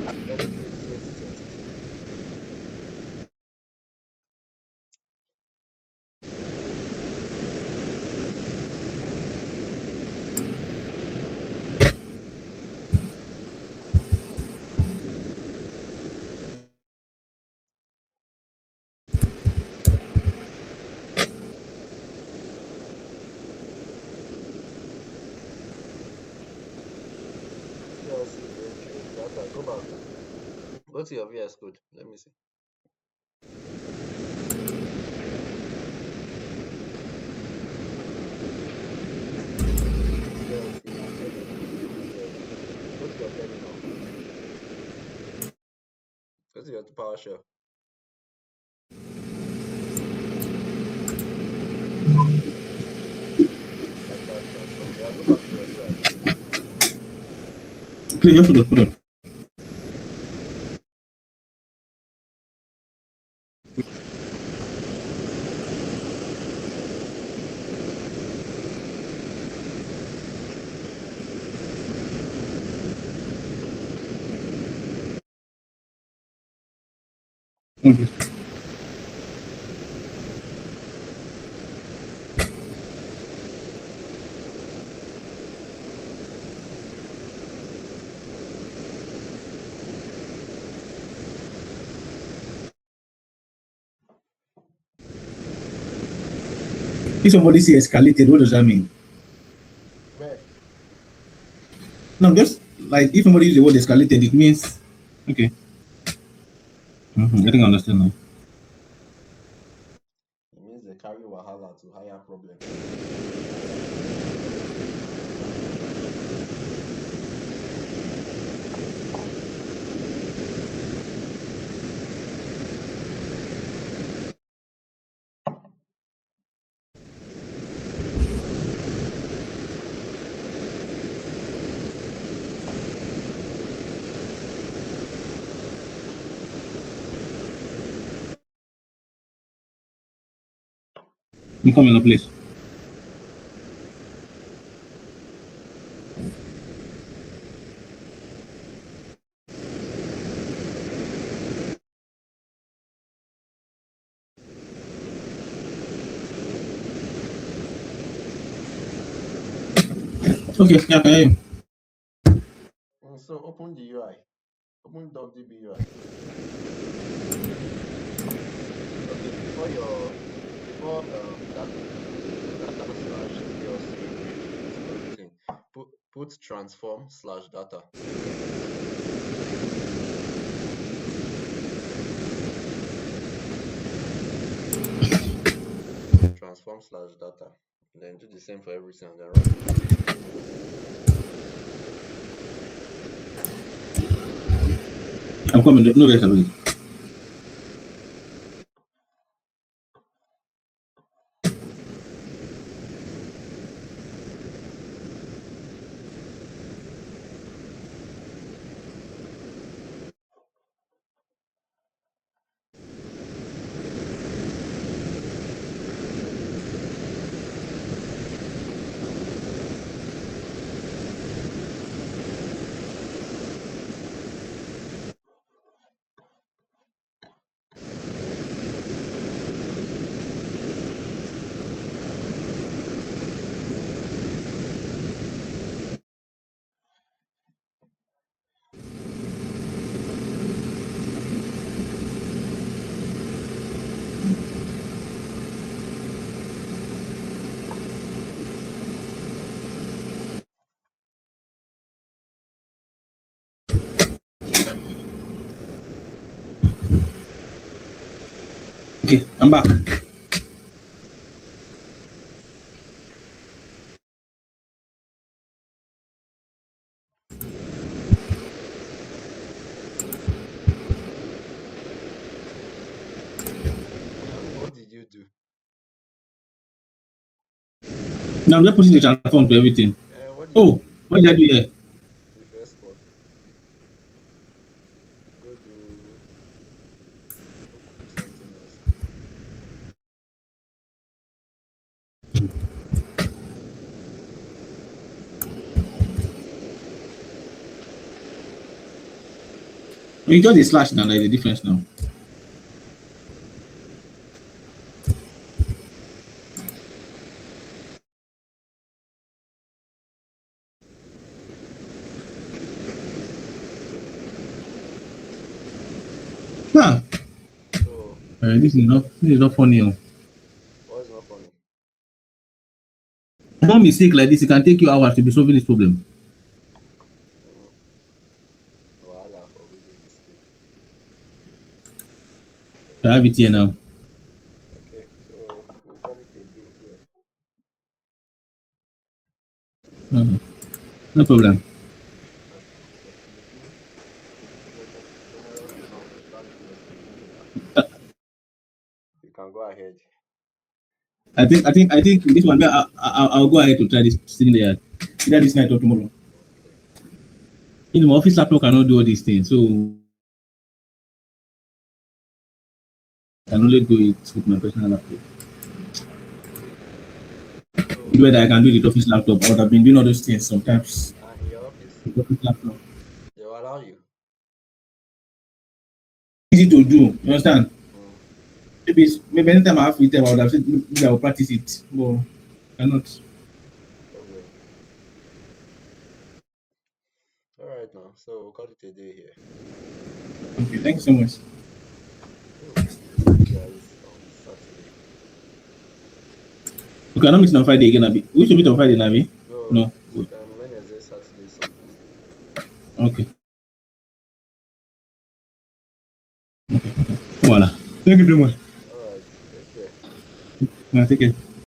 So let me create 2022. VLC directory data. Go back. Go to your VS code. Let me see. VLC edit. VLC. Go your terminal. Go to your PowerShell. Type transform. Yeah, go back to your UI. Please just hold on. Okay. If somebody say escalated, what does that mean? Where? No, just like if somebody use the word escalated, it means okay. I think I understand now. It means they carry wahala to higher problem. You come in a place. Okay, yeah, I can hear you. So open the UI. Open DocDB UI. Okay, before data slash DLC repeat everything. Put transform slash data. Transform slash data. Then do the same for everything and then run it. I'm coming. No rest away. Okay, I'm back. What did you do? Now I'm just putting the transform to everything. What did you Oh, do? what did I do here? The first one. Go do something else. You got the slash now, like the difference now. Huh. So This is not funny. Oh. what's not funny? One mistake like this, it can take you hours to be solving this problem. Mm, Wahala for who do mistake. I have it here now. Okay, so we'll call it a day here. No problem. Okay. can go ahead. I think this one. I'll go ahead to try this thing there. Either this night or tomorrow. In my office laptop cannot do all these things, so I can only do it with my personal laptop. Whether I can do it with office laptop, or I've been doing all those things sometimes. In your office, With office laptop. they will allow you. Easy to do. You understand? Mm. Maybe anytime I have free time, I would have said maybe I will practice it, but I cannot. Okay. All right now, so we'll call it a day here. Okay, thank you so much. See you guys on Saturday. We cannot meet on Friday again, Abi. We should meet on Friday, Navi. No. Good. Wednesday, Saturday, Sunday. Okay. Voila. Thank you very much. All right, take care. Take care.